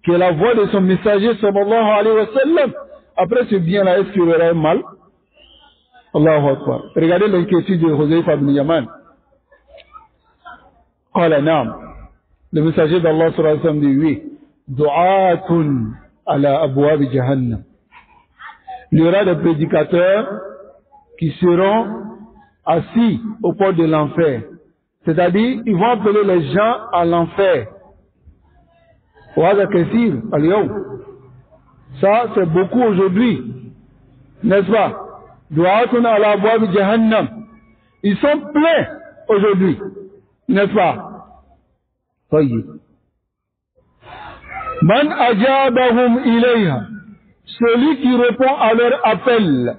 qui est la voix de son messager, sallallahu alayhi wa sallam, après ce bien-là, est-ce qu'il y aura un mal? Allahu Akbar. Regardez l'inquiétude de Huzaifa ibn Yaman. Qala na'am. Le messager d'Allah sallallahu alayhi wa sallam dit, oui, du'atun ala abwab jahannam. Il y aura des prédicateurs qui seront assis au port de l'enfer. C'est-à-dire, ils vont appeler les gens à l'enfer. Ça, c'est beaucoup aujourd'hui. N'est-ce pas? Ils sont pleins aujourd'hui. N'est-ce pas? Man ajabahum ilayha. Celui qui répond à leur appel,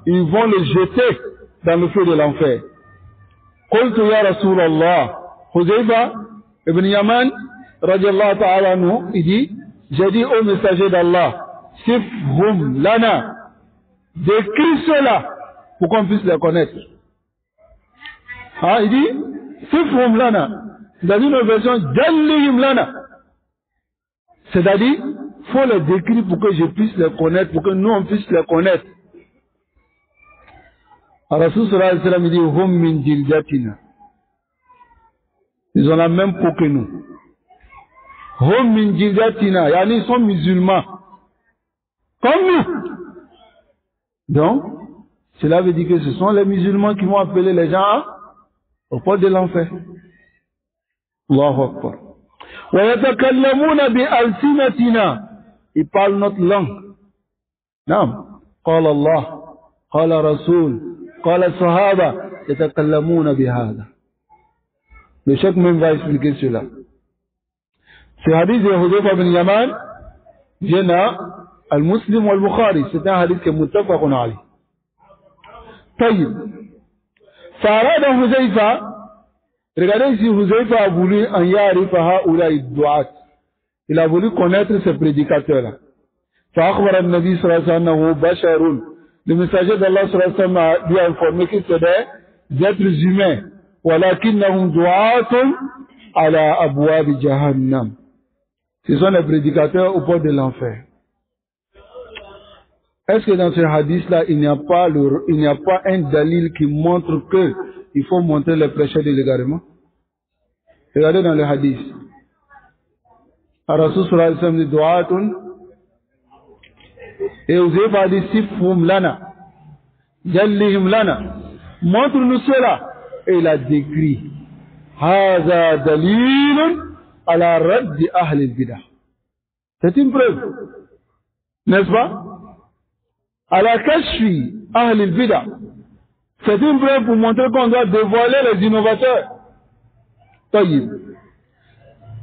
ils vont le jeter dans le feu de l'enfer. Qultu ya Rasulallah. Huzaifa ibn Yaman, radiallahu ta'ala anhu, il dit, j'ai dit au messager d'Allah, sifhum lana, décris cela pour qu'on puisse les connaître. Il dit, sifhum lana, dans une version, jallihim lana. C'est-à-dire, il faut les décrire pour que je puisse les connaître, pour que nous on puisse les connaître. Rasul sallallahu alayhi wa sallam dit, hum min jildatina. Ils ont la même peau que nous. Hum min jildatina, yani ils sont musulmans. Comme nous. Donc, cela veut dire que ce sont les musulmans qui vont appeler les gens au port de l'enfer. Allahu Akbar. وَيَتَكَلَّمُونَ بِأَلْسِنَتِنَا. Ils parlent notre langue. نعم. قال الله قال رسول قال الصحابة يتكلمون بهذا. Le cheikh même va expliquer cela. Ce hadith de Huzaifa ibn Yaman vient à Al-Muslim ou Al-Bukhari. C'est un hadith qui est muttafaqun alayh. طيب. فأراد Huzaifa. Regardez ici, Huzaifa a voulu en ya'rifa ha'ula'i du'at. Il a voulu connaître ces prédicateurs-là. Fa'akhbara an-nabi sallallahu alayhi wa sallam basharun. Le messager d'Allah sallallahu alayhi wa sallam lui a informé qu'ils étaient des êtres humains. Walakinnahum du'atun ala abwab jahannam. Ce sont les prédicateurs au port de l'enfer. Est-ce que dans ce hadith-là, il n'y a pas un dalil qui montre que il faut montrer les prêcheurs de l'égarement? Regardez dans le hadith. Rasul sallallahu alayhi wa sallam dit du'atun. Et Huzaifa a dit sifhum lana. Jallihim lana. Montre-nous cela. Et il a décrit. Haza dalilun ala raddi ahli al-bidah. C'est une preuve. N'est-ce pas? Ala kashfi ahli al-bidah. C'est une preuve pour montrer qu'on doit dévoiler les innovateurs. Taïb.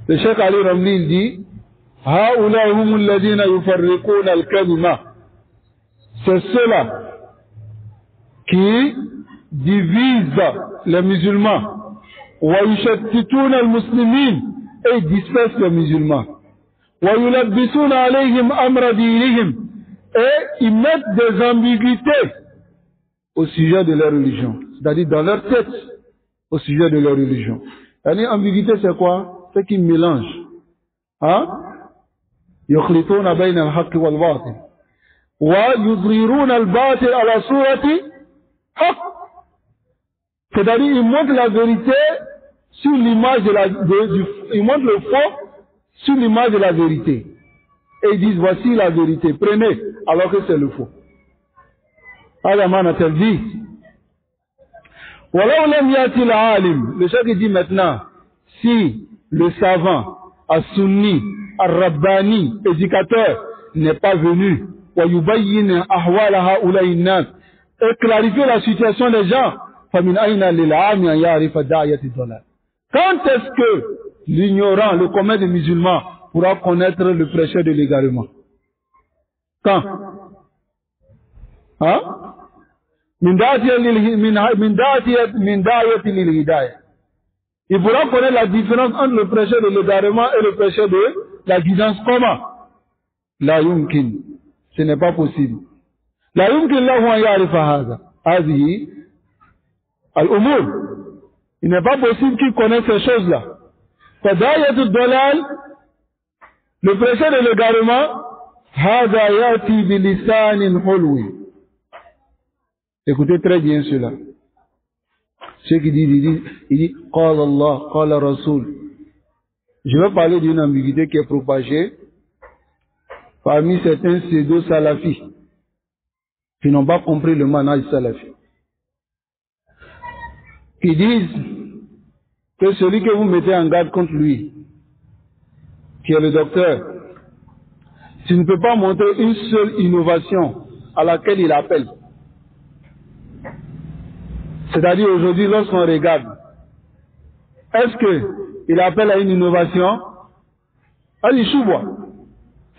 Le Cheikh Ali Ramli il dit, Haoula hum alladhina yufarriquna al-kalima. C'est ceux-là qui divisent les musulmans. Wa yushattituna al-muslimin. Et ils dispersent les musulmans. Wa yulabbisuna alayhim amra dinihim. Et ils mettent des ambiguïtés au sujet de leur religion. C'est-à-dire dans leur tête au sujet de leur religion. Yani ambiguïté c'est quoi? C'est qu'ils mélangent. يخلطون بين الحق والباطل ويظهرون الباطل على صورة حق. C'est-à-dire, il montre la vérité sur l'image il montre le faux sur l'image de la vérité. Et ils disent, voici la vérité, prenez, alors que c'est le faux. Adamana dit. Voilà le cheikh dit maintenant, si le savant, as-sunni, ar-rabbani, éducateur, n'est pas venu, et clarifier la situation des gens, quand est-ce que l'ignorant, le commun des musulmans, pourra connaître le prêcheur de l'égarement? Quand? Hein? Il pourra connaître la différence entre le prêcheur de l'égarement et le prêcheur de la guidance. Comment? La yumkin. Ce n'est pas possible. La yumkin lahu an ya'rifa hadha. Hadhihi al-umur. Il n'est pas possible qu'il connaisse ces choses-là. Fadayatu dalal, le prêcheur de l'égarement, hadha yati bilisanin hulwi. Écoutez très bien cela. Ce qui dit, il dit, Qala Allah, Qala Rasul. Je vais parler d'une ambiguïté qui est propagée parmi certains pseudo-salafis qui n'ont pas compris le manhaj salafi. Qui disent que celui que vous mettez en garde contre lui, qui est le docteur, tu ne peux pas montrer une seule innovation à laquelle il appelle. C'est-à-dire aujourd'hui, lorsqu'on regarde, est-ce qu'il appelle à une innovation? Allez, choubois.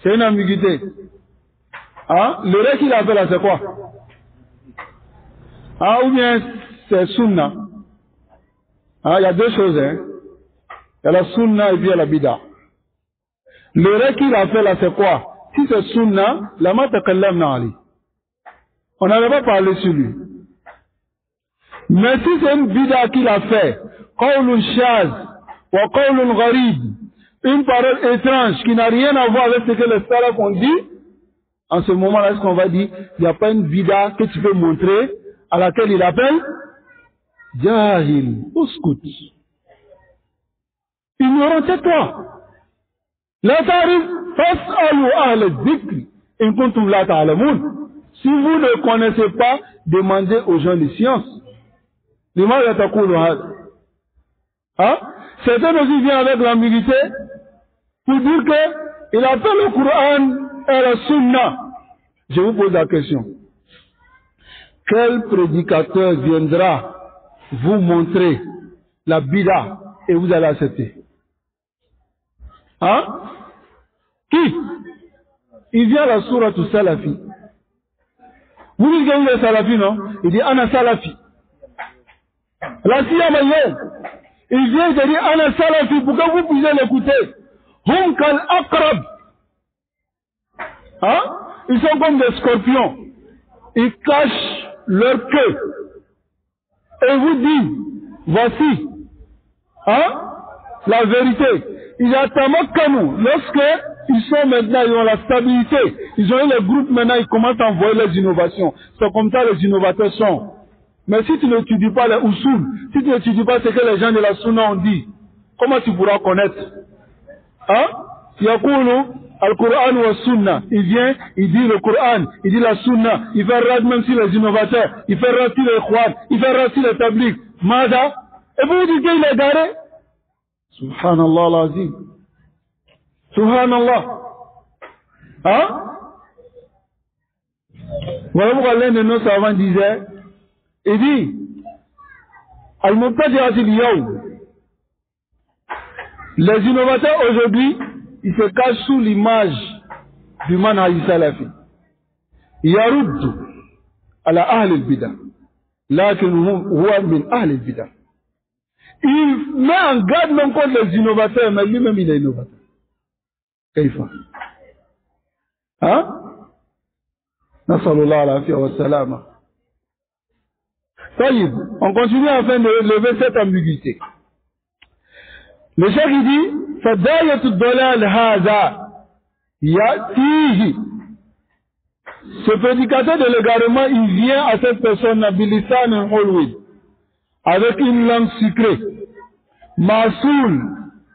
C'est une ambiguïté. Hein? Le reste qu'il appelle à c'est quoi? Hein? Ou bien c'est sunna. Hein? Il y a deux choses. Hein? Il y a la sunna et puis il y a la bida. Le reste qu'il appelle à c'est quoi? Si c'est sunna, la matakallam na'ali. On n'avait pas parlé sur lui. Mais si c'est une bida qu'il a fait, qawlun shaz wa qawlun gharib, une parole étrange qui n'a rien à voir avec ce que les salafs ont dit, en ce moment-là, est-ce qu'on va dire, il n'y a pas une bida que tu peux montrer à laquelle il appelle Jahil, uskut. Ignorant, tais-toi. La tarif, fas'alu ahl dhikri, in kuntum la ta'lamun. Si vous ne connaissez pas, demandez aux gens de science. Hein? Certains aussi viennent avec l'ambiguïté pour dire qu'il appelle le Coran et la Sunna. Je vous pose la question. Quel prédicateur viendra vous montrer la bida et vous allez accepter? Hein? Qui? Il vient à la sourate Salafi. Vous dites qu'il est Salafi, non? Il dit Ana Salafi. La siyama, il vient de dire Ana Salafi pour que vous puissiez l'écouter. Hum kal akrab. Hein? Ils sont comme des scorpions. Ils cachent leur queue. Et vous disent, voici, hein, la vérité. Ils attendent comme nous. Lorsque ils sont maintenant, ils ont la stabilité. Ils ont eu les groupes maintenant, ils commencent à envoyer les innovations. C'est comme ça les innovateurs sont. Mais si tu n'étudies pas les usul, si tu n'étudies pas ce que les gens de la sunna ont dit, comment tu pourras connaître? Hein? Yaqulu al-Qur'an wa sunna. Il vient, il dit le Coran, il dit la sunna, il fait rad même sur les innovateurs, il fait rad sur les khouan, il fait rad sur les tabliques. Mada? Et vous dites qu'il est garé? Subhanallah l'azim. Subhanallah. Hein? Voilà pourquoi l'un de nos savants disait, il dit, Al-Mubtadi'atil Yawm. Les innovateurs aujourd'hui, ils se cachent sous l'image du manhaj salafi. Yaruddu ala ahli al-bida. Lakin huwa min ahli al-bida. Il met en garde même contre les innovateurs, mais lui-même il est innovateur. Kaifa? Hein? Nasallallahu alayhi wa sallam. On continue afin de lever cette ambiguïté. Le cheikh il dit, Fadayatu dalal hadha yatihi. Ce prédicateur de l'égarement, il vient à cette personne, Bilisan Hulwi, avec une langue sucrée. Masoul,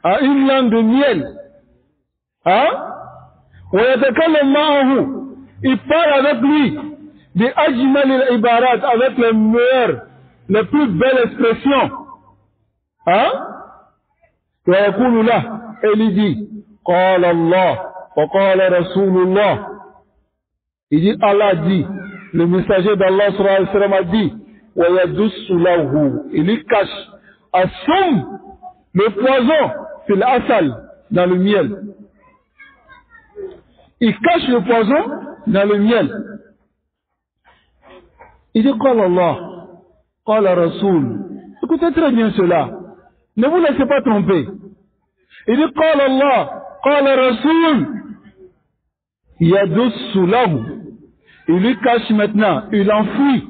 à une langue de miel. Il parle avec lui de ajmal al-ibarat, avec les meilleures, les plus belles expressions. ويقول له il dit قال الله وقال رسول الله. Il dit Allah dit, le messager d'Allah sallallahu alayhi wa sallam a dit ويدس له, il lui cache assoum, le poison fil asal, dans le miel. Il cache le poison dans le miel. Il dit قال الله قال رسول. Écoutez très bien cela, ne vous laissez pas tromper. Il dit قال الله قال رسول يدس له. Il lui cache maintenant, il enfouit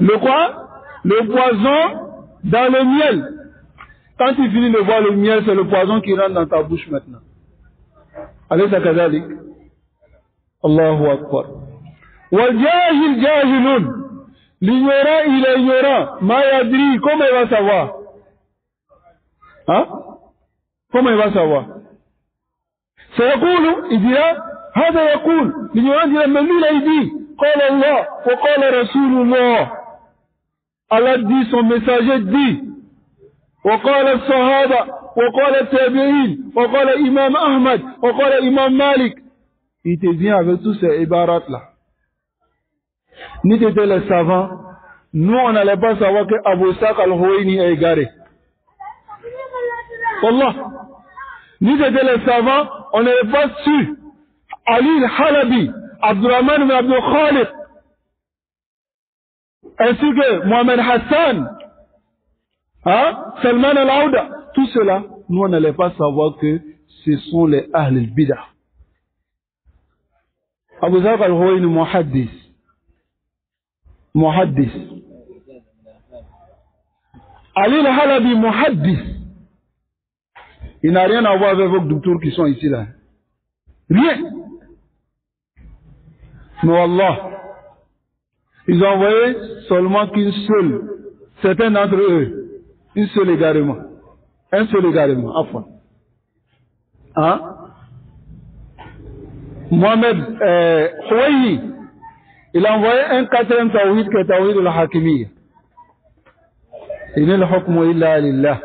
le quoi? Le poison dans le miel. Quand tu finis de boire le miel, c'est le poison qui rentre dans ta bouche maintenant. Allez, ça kazalik. Allahu Akbar. Wal-jahil jahilun. L'ignorant, il est ignorant. Ma yadri, comment il va savoir? Comment il va savoir? سيقول, il dira, هذا يقول. L'ignorant dira, mais lui là il dit, قال الله وقال رسول الله. Allah dit, son messager dit, وقال الصحابة وقال التابعين وقال الإمام أحمد وقال الإمام مالك. Il te vient avec tous ces ibarats là. Ni t'étais les savants, nous on n'allait pas savoir que Abu Saq al-Huwaini est égaré. Wallah. Ni t'étais les savants, on n'avait pas su Ali al-Halabi, Abdurrahman ibn Abdul Khaliq, ainsi que Mohamed Hassan, Salman al-Aouda, tout cela, nous on n'allait pas savoir que ce sont les Ahl al-Bidah. Abu Zar al-Huwaini muhaddis. Ali al-Halabi muhaddis. Il n'a rien à voir avec vos docteurs qui sont ici là. Rien. Mais Allah, ils ont envoyé seulement qu'une seule, certains d'entre eux, une seule égarement. Un seul égarement, à fond. Mohamed Huwaini, il a envoyé un quatrième tawhid qui est tawhid al-Hakimiyya. Il est le hukmu illa lillah.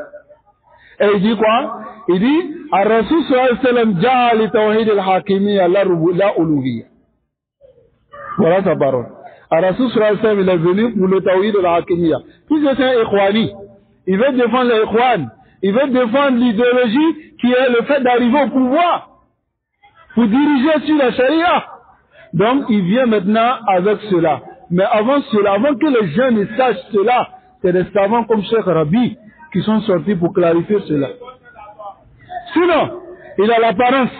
Et il dit quoi? Il dit, Ar-Rasul sallallahu alayhi wa sallam ja'a li tawhid al-Hakimiyya la uluhiyya. Voilà sa parole. Ar-Rasul sallallahu alayhi wa sallam, il est venu pour le tawhid al-Hakimiyya. Puisque c'est un ikhwani, il veut défendre les ikhwan, il veut défendre l'idéologie qui est le fait d'arriver au pouvoir pour diriger sur la charia. Donc il vient maintenant avec cela. Mais avant cela, avant que les gens ne sachent cela, c'est des savants comme Cheikh Rabi qui sont sortis pour clarifier cela. Sinon, il a l'apparence,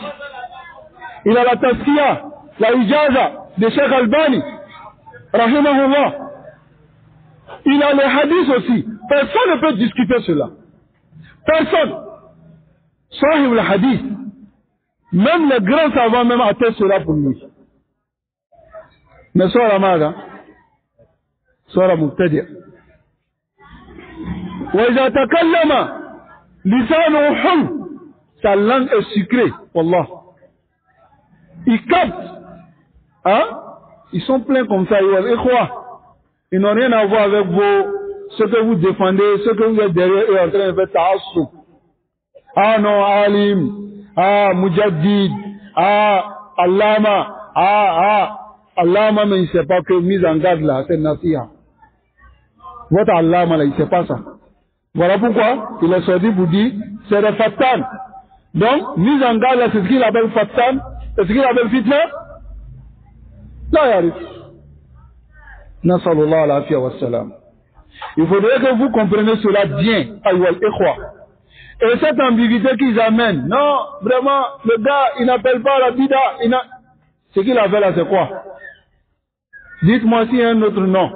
il a la tasfiya, la ijaza de Cheikh Albani, rahimahullah. Il a les hadiths aussi. Personne ne peut discuter cela. Personne. Sahib le hadith. Même les grands savants même attestent cela pour lui. Mais soit la maga, soit la mubtadi'. Wa iza takallama lisanuhu hul, sa langue est sucrée, wallah. Ils captent, ils sont pleins comme ça, ils n'ont rien à voir avec ce que vous défendez, ce que vous êtes derrière eux en train de faire ta'assub. Non, alim, mujaddid, allama, allama, mais il ne sait pas que mise en garde là, c'est nasiha. Votre allama là, il ne sait pas ça. Voilà pourquoi il est sorti pour dire, c'est le fattan. Donc, mise en garde là, c'est ce qu'il appelle fattan, c'est ce qu'il appelle fitna. Là, il arrive. Nasallallahu alayhi wa sallam. Il faudrait que vous compreniez cela bien, ayyuhal ikhwa. Et cette ambiguïté qu'ils amènent, non, vraiment, le gars, il n'appelle pas la bida, ce qu'il appelle là, c'est quoi? Dites-moi s'il y a un autre nom.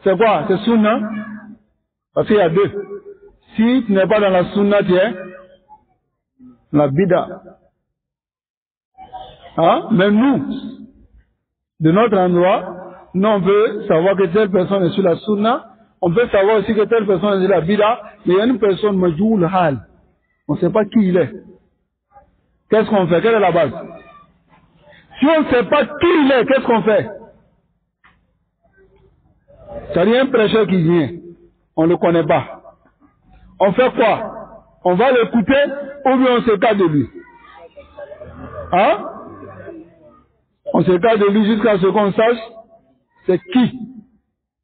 C'est quoi? C'est sunna? Parce qu'il y a deux. Si tu n'es pas dans la sunna, tu es la bida. Mais nous, de notre endroit, Nous, on peut savoir que telle personne est sur la sunna. On peut savoir aussi que telle personne est sur la bida. Mais il y a une personne, majhoul hal. On ne sait pas qui il est. Qu'est-ce qu'on fait? Quelle est la base? Si on ne sait pas qui il est, qu'est-ce qu'on fait? C'est-à-dire un prêcheur qui vient. On ne le connaît pas. On fait quoi? On va l'écouter ou bien on s'écarte de lui? Hein? On s'écarte de lui jusqu'à ce qu'on sache c'est qui.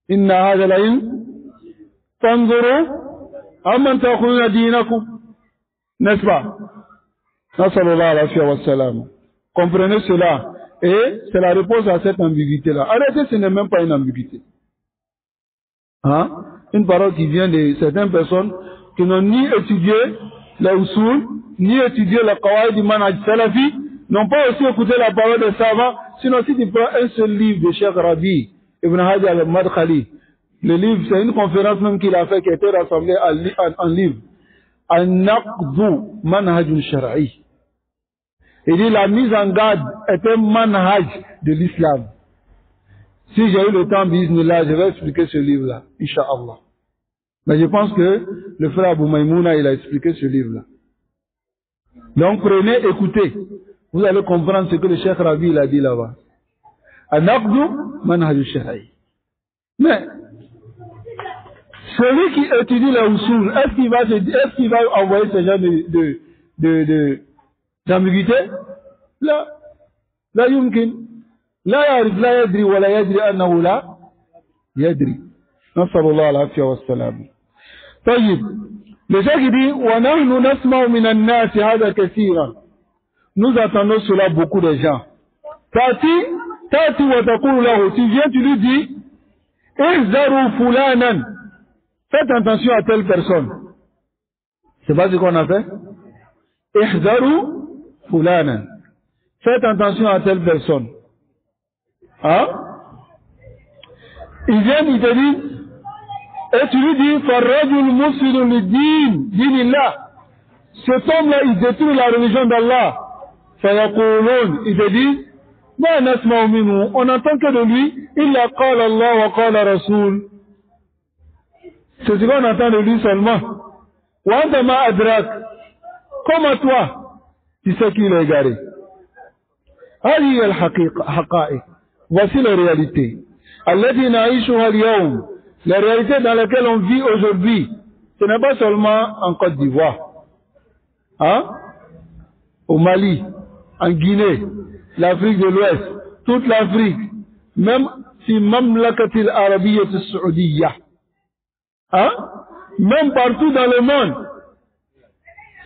Inna hadha al-ilm tanzuru amman ta'khuduna dinakum. N'est-ce pas? Sallallahu alayhi wa sallam. Comprenez cela. Et c'est la réponse à cette ambiguïté-là. Arrêtez, ce n'est même pas une ambiguïté. Hein? Une parole qui vient de certaines personnes qui n'ont ni étudié les usul, ni étudié le qawaïd du manhaj salafi, n'ont pas aussi écouté la parole des savants. Sinon, si tu prends un seul livre de Cheikh Rabi, Ibn Hajar al-Madkhali, le livre, c'est une conférence même qu'il a fait qui a été rassemblée en livre. An-Naqdu Manhajun Shar'i. Il dit la mise en garde est un manhaj de l'islam. Si j'ai eu le temps, bismillah, je vais expliquer ce livre-là, Inch'Allah. Mais je pense que le frère Abou Maïmouna, il a expliqué ce livre-là. Donc prenez, écoutez. Vous allez comprendre ce que le Cheikh Rabi il a dit là-bas. An-Naqdu Manhaj Shar'i. Mais, celui qui étudie les usul, est-ce qu'il va envoyer ce genre d'ambiguïté? Là, la yumkin. لا يعرف لا يدري ولا يدري أنه لا يدري. نسأل الله العافية والسلام. طيب le chef qui dit ونحن نسمع من الناس هذا كثيرا. Nous entendons cela beaucoup de gens. تأتي وتقول له, tu viens, tu lui dis احذروا فلانا, faites attention à telle personne. C'est pas ce qu'on a fait? احذروا فلانا, faites attention à telle personne. Hein? Ils viennent, ils te disent, et tu lui dis, Farrajul Muslimun Lidin, dinillah. Cet homme-là, il détruit la religion d'Allah. Fayaqulun, ils te disent, Ma nasma'u minhu, on n'entend que de lui, illa qala Allah wa qala Rasul. C'est ce qu'on entend de lui seulement. Wa anta ma adrak. Comme à toi, tu sais qu'il est égaré. Hadi al-haqa'iq. Voici la réalité. Allati na'ishuha al-yawm. La réalité dans laquelle on vit aujourd'hui, ce n'est pas seulement en Côte d'Ivoire, hein? Au Mali, en Guinée, l'Afrique de l'Ouest, toute l'Afrique, même si Mamlakatil Arabiyyat Saoudiyya, hein? Même partout dans le monde,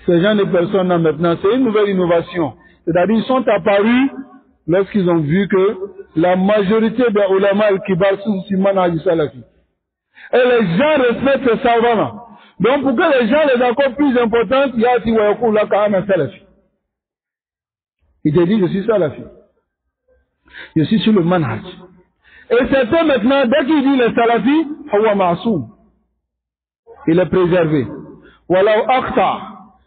ces gens de personnes-là maintenant, c'est une nouvelle innovation. C'est-à-dire, ils sont apparus lorsqu'ils ont vu que la majorité des ulama al-kibar sont sur manhaj salafi. Et les gens respectent ces savants-là. Donc pour que les gens les encore plus importants, il y a aussi Wayakou la Kahana salafi. Il te dit, je suis salafi. Je suis sur le manhaj. Et certains maintenant, dès qu'il dit le salafi, Hawa Ma'soum. Il est préservé. Walau Akhta.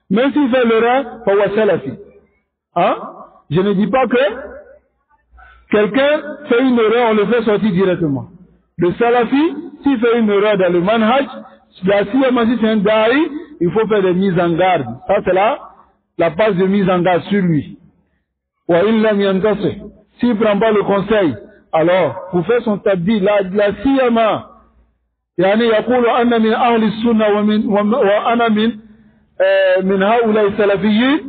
Même s'il fait l'erreur, Hawa Salafi. Hein? Je ne dis pas que quelqu'un fait une erreur, on le fait sortir directement. Le salafi, s'il fait une erreur dans le manhaj, si c'est un da'i, il faut faire des mises en garde. Ça, c'est la passe de mise en garde sur lui. Wa illam yantasi. S'il ne prend pas le conseil, alors, pour faire son tabdi, la siyama, yani yaqulu anna min ahli sunna wa ana min haoula salafiyyin,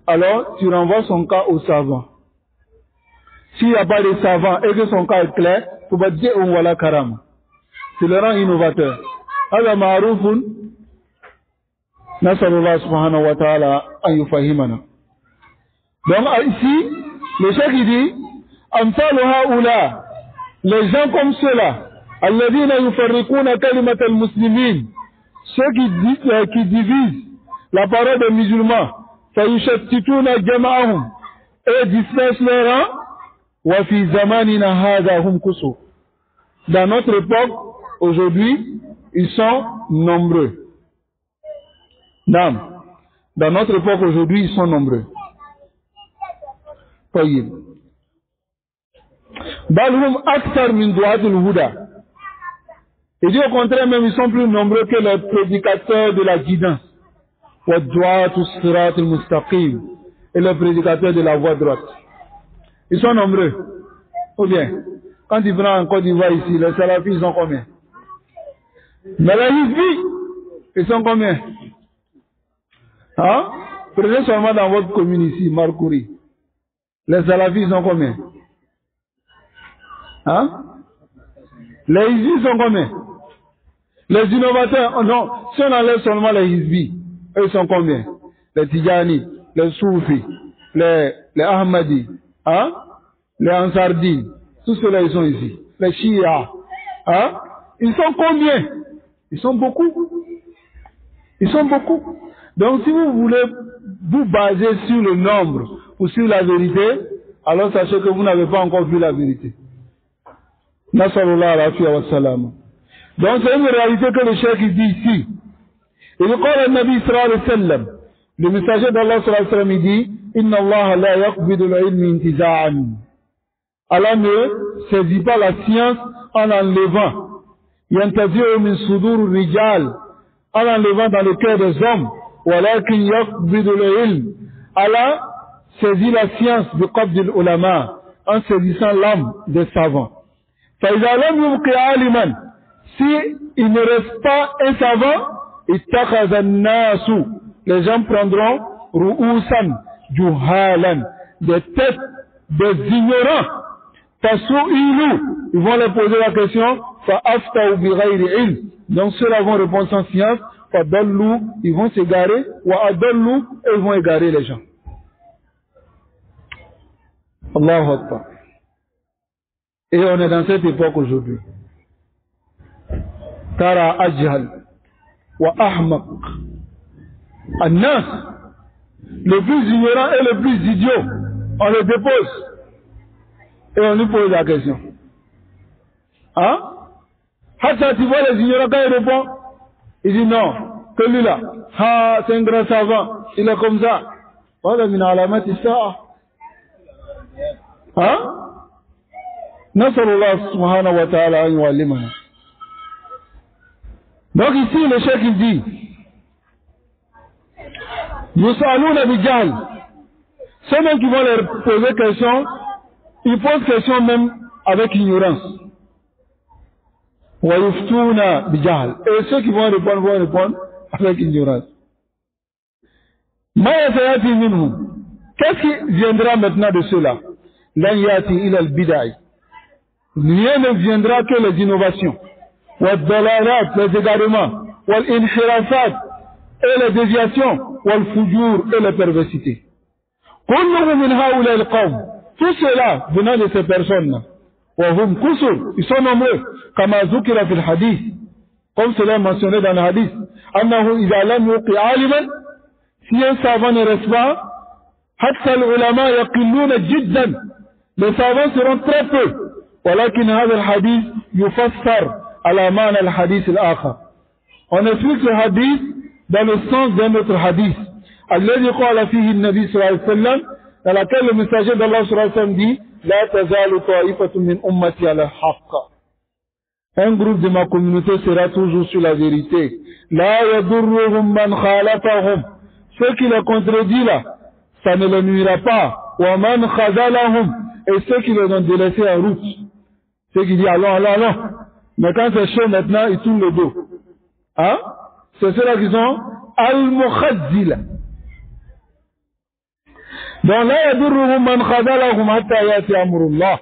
alors tu renvoies son cas au savant. S'il n'y a pas de savant et que son cas est clair, tu vas dire on voilà karam. C'est le rang innovateur. Hada ma'rufun, nasallallahu subhanahu wa ta'ala an yufahimana. Donc ici, le cheikh il dit, amsalu haoula, les gens comme ceux-là, alladhina yufarriquna kalimat al-muslimin, ceux qui divisent la parole des musulmans, fayushattituna jama'ahum, et dispersent les rangs, wa fi zamanina hadha hum kusu. Dans notre époque, aujourd'hui, ils sont nombreux. Dans notre époque, aujourd'hui, ils sont nombreux. طيب Balhum aktar min du'atul huda. Il dit au contraire, même ils sont plus nombreux que les prédicateurs de la guidance. Wa du'atus siratul mustaqim. Et les prédicateurs de la voie droite. Ils sont nombreux. Ou bien, quand ils viennent en Côte d'Ivoire ici, les salafis, ils sont combien? Mais les hizbis, ils sont combien? Hein? Prenez seulement dans votre commune ici, Marcouri. Les salafis, ils sont combien? Hein? Les hizbis sont combien? Les innovateurs, oh non, si on enlève seulement les hizbis, eux sont combien? Les Tidjani, les Soufis, les Ahmadis, hein? Les Ansardines, tous ceux-là, ils sont ici. Les Shia, hein? Ils sont combien? Ils sont beaucoup. Ils sont beaucoup. Donc si vous voulez vous baser sur le nombre ou sur la vérité, alors sachez que vous n'avez pas encore vu la vérité. Nasallallahu alayhi wa sallam. Donc c'est une réalité que le cheikh dit ici. Il dit, le Nabi sallallahu alayhi wa sallam, le messager d'Allah sallallahu alayhi wa sallam, il dit, Inna Allah la yaqbidu al-ilmi intiza'an. Allah ne saisit pas la science en enlevant. Yantazi'u min sudur rijal. En enlevant dans le cœur des hommes. Walakin yaqbidu al-ilm. Allah saisit la science de qabd al-ulama en saisissant l'âme des savants. فإذا لم يبق عالما, si il ne reste pas un savant, اتخذ الناس, les gens prendront ru'usan juhalan, des têtes des ignorants. Fasu'ilu, ils vont leur poser la question, fa'aftau bi ghayri ilm, donc ceux-là vont répondre sans science, fadallu, ils vont s'égarer, wa adallu, et ils vont égarer les gens. Allahu Akbar. Et on est dans cette époque aujourd'hui. Tara ajhal wa ahmaq an-nas, le plus ignorant et le plus idiot, on le dépose et on lui pose la question. Hein? Hatta, tu vois les ignorants quand il répond, il dit non, que lui là, ah, c'est un grand savant, il est comme ça. Voilà min alamati sa'a. Hein? Nasallallahu subhanahu wa ta'ala an yu'allimana. Donc ici le cheikh il dit, Yus'aluna bi jahl. Ceux même qui vont leur poser question, ils posent question même avec ignorance. Wa yuftuna bi jahl. Et ceux qui vont répondre avec ignorance. Ma yatayati minhum. Qu'est-ce qui viendra maintenant de cela? Lan yati ila al-bid'ah. Rien ne viendra que les innovations, wal-dalalat, les égarements, wal-inhirafat, et les déviations, wal-fujur, et les perversités. Kulluhum min haoula al-qawm, tout cela venant de ces personnes-là, wa hum kusur, ils sont nombreux, kama zukira fil hadith, comme cela est mentionné dans le hadith, annahu idha lam yuqi aliman, si un savant ne reste pas, hatta al-ulama yaqilluna jiddan, les savants seront très peu. ولكن هذا الحديث يفسر على معنى الحديث الآخر. On explique le hadith dans le sens d'un autre hadith. الذي قال فيه النبي صلى الله عليه وسلم, dans laquelle le messager d'Allah صلى الله عليه وسلم dit, لا تزال طائفة من أمتي على الحق. Un groupe de ma communauté sera toujours sur la vérité. لا يضرهم من خالفهم. Ceux qui les contredisent là, ça ne les nuira pas. ومن خذلهم. Et ceux qui les ont délaissés en route. Ceux qui disent allons. Mais quand c'est chaud maintenant, ils tournent le dos. Hein? C'est ceux-là qui sont al-mukhazzila. Donc là, yadurruhum man khadalahum hatta yati amrullah.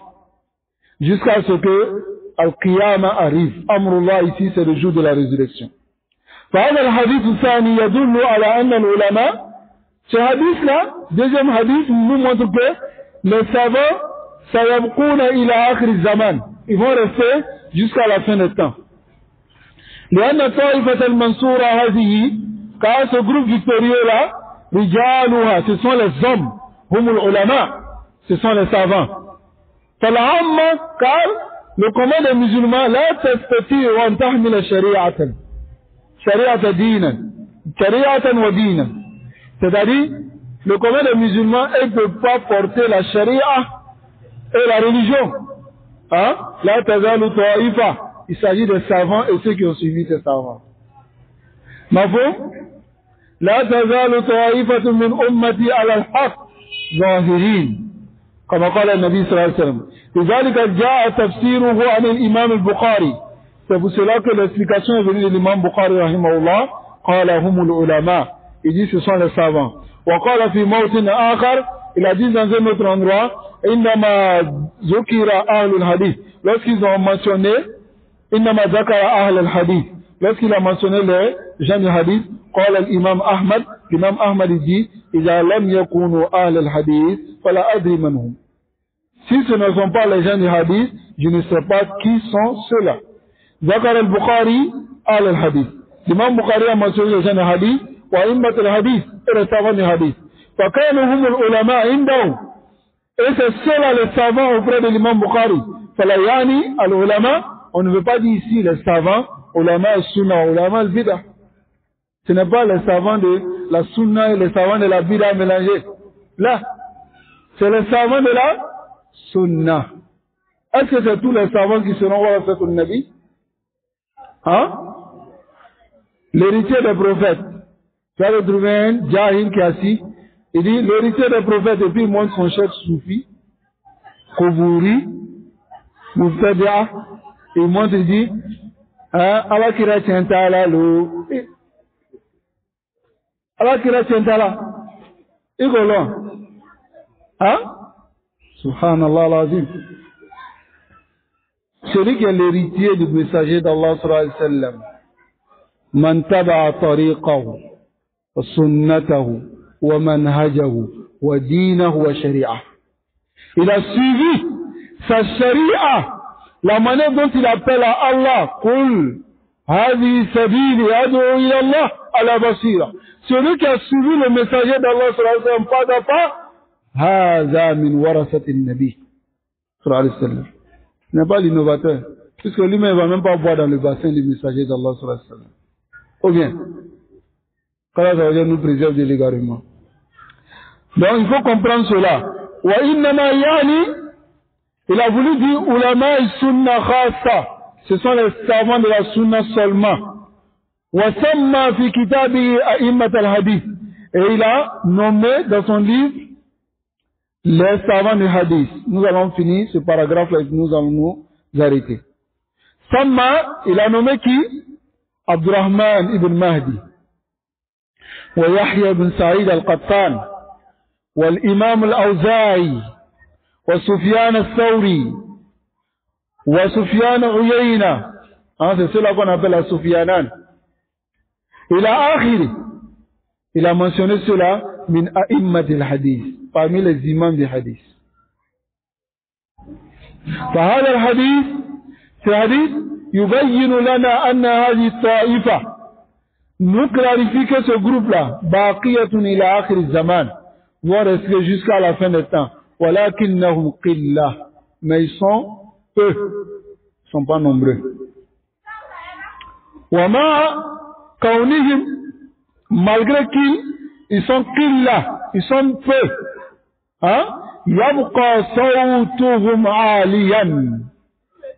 Jusqu'à ce que al-qiyamah arrive. Amrullah ici, c'est le jour de la résurrection. فهذا الحديث الثاني يدل على أن العلماء, ce hadith-là, deuxième hadith, nous montre que les savants sayabquna ila akhir zaman, ils vont rester jusqu'à la fin des temps. لأن طائفة المنصورة هذه, car ce groupe victorieux là, رجالها, ce sont les hommes, هم العلماء, ce sont les savants. فالعامة, car le commun des musulmans لا تستطيع أن تحمل شريعة دينا شريعة ودينا, c'est-à-dire le commun des musulmans ne peut pas porter la charia et la religion. Hein? La tazalu ta'ifa. Il s'agit des savants et ceux qui ont suivi ces savants. Mafhum? La tazalu ta'ifatu min ummati ala al-haq zahirin. كما قال النبي صلى الله عليه وسلم. لذلك جاء تفسيره عن الإمام البخاري. C'est pour cela que l'explication est venue de l'imam Bukhari rahimahullah. قال هم العلماء. Il dit ce sont les savants. وقال في موطن آخر. Il a dit dans un autre endroit. إنما ذكر أهل الحديث. Lorsqu'ils ont mentionné إنما ذكر أهل الحديث. Lorsqu'il a mentionné les gens du hadith. قال الإمام أحمد. L'imam Ahmad dit إذا لم يكونوا أهل الحديث فلا أدري من هم. Si ce ne sont pas les gens du hadith, je ne sais pas qui sont ceux-là. ذكر البخاري أهل الحديث. L'imam Bukhari a mentionné les gens du hadith وإمة الحديث et les savants du hadith. فكانوا هم العلماء عنده. Et c'est ceux-là les savants auprès de l'imam Bukhari. فلا يعني العلماء, on ne veut pas dire ici les savants, ulama al-sunnah, ulama al-bid'ah. Ce n'est pas les savants de la sunna et les savants de la bid'ah mélangés. Là, c'est les savants de la sunna. Est-ce que c'est tous les savants qui seront warasatul nabi? Hein? L'héritier des prophètes. Tu vas trouver un jahil qui est assis. Il dit l'héritier des prophètes et puis il montre son chef soufi, Koubouri, Mouftadia. Il montre, il dit, Allah kira tientala lo. Allah kira tientala. Igolo. Hein? Subhanallah l'azim. Celui qui est l'héritier du messager d'Allah sallallahu alayhi wa sallam. Man taba'a tariqahu, wa sunnatahu, wa manhajahu, wa dinahu, wa shari'ah. Il a suivi sa sharia, la manière dont il appelle à Allah. Qul, hadhi sabili ad'u ila Allah ala basira. Celui qui a suivi le messager d'Allah sallallahu alayhi wa sallam pas à pas, هذا من ورثة النبي صلى الله عليه وسلم. Il n'est pas l'innovateur, puisque lui-même ne va même pas boire dans le bassin du messager d'Allah sallallahu alayhi wa sallam. Ou bien, qu'Allah nous préserve de l'égarement. Donc il faut comprendre cela. Wa innama yani, il a voulu dire ulama sunna khassa. Ce sont les savants de la sunna seulement. Wa samma fi kitabi a'immat al-hadith. Et il a nommé dans son livre les savants du hadith. Nous allons finir ce paragraphe-là et nous allons nous arrêter. Samma, il a nommé qui? Abdurrahman ibn Mahdi. Wa Yahya ibn Sa'id al-Qattan. Wa l'imam al-Awza'i. Wa Sufyan al-Thawri. Wa Sufyan Uyayna. C'est cela qu'on appelle la Sufyanan. Il a mentionné cela min a'immat al-hadith. Parmi les imams du hadith. فهذا الحديث في حديث يبين لنا أن هذه الطائفة nous clarifie que ce groupe-là باقية إلى آخر الزمان vont rester jusqu'à la fin des temps ولكنهم قلة mais ils sont peu, ils sont pas nombreux. وما كونهم malgré qu'ils sont قلة, ils sont peu. يبقى صوتهم عاليا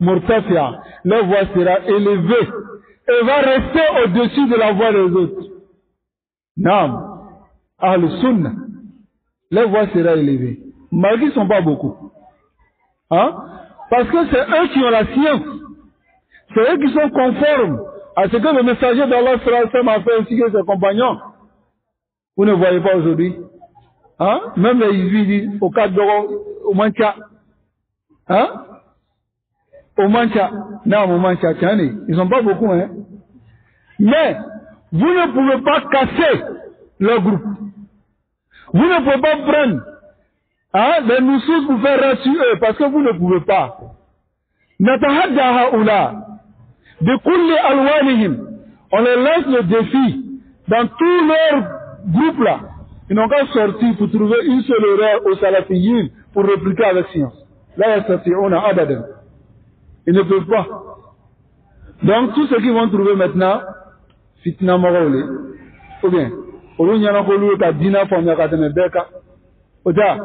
مرتفعا. Leur voix sera élevée et va rester au-dessus de la voix des autres. Naam, Ahl Sunnah, leur voix sera élevée. Malgré qu'ils ne sont pas beaucoup. Parce que c'est eux qui ont la science. C'est eux qui sont conformes à ce que le messager d'Allah sallallahu alayhi wa sallam a fait ainsi que ses compagnons. Vous ne voyez pas aujourd'hui. Même les Yézidis disent au cadre au mancha. Au mancha. Non, au mancha, ils sont pas beaucoup, Mais, vous ne pouvez pas casser leur groupe. Vous ne pouvez pas prendre, les nusus pour faire rassurer eux, parce que vous ne pouvez pas. Natahadda haoula. De kulli alwanihim. On les lance le défi dans tous leurs groupes là. Ils n'ont qu'à sortir pour trouver une seule erreur aux salafiyyin pour répliquer avec science. Là, ils ne peuvent pas. Donc, tous ceux qui vont trouver maintenant, fitna morole, ou bien, ou bien, dina famia katene beka, ou bien,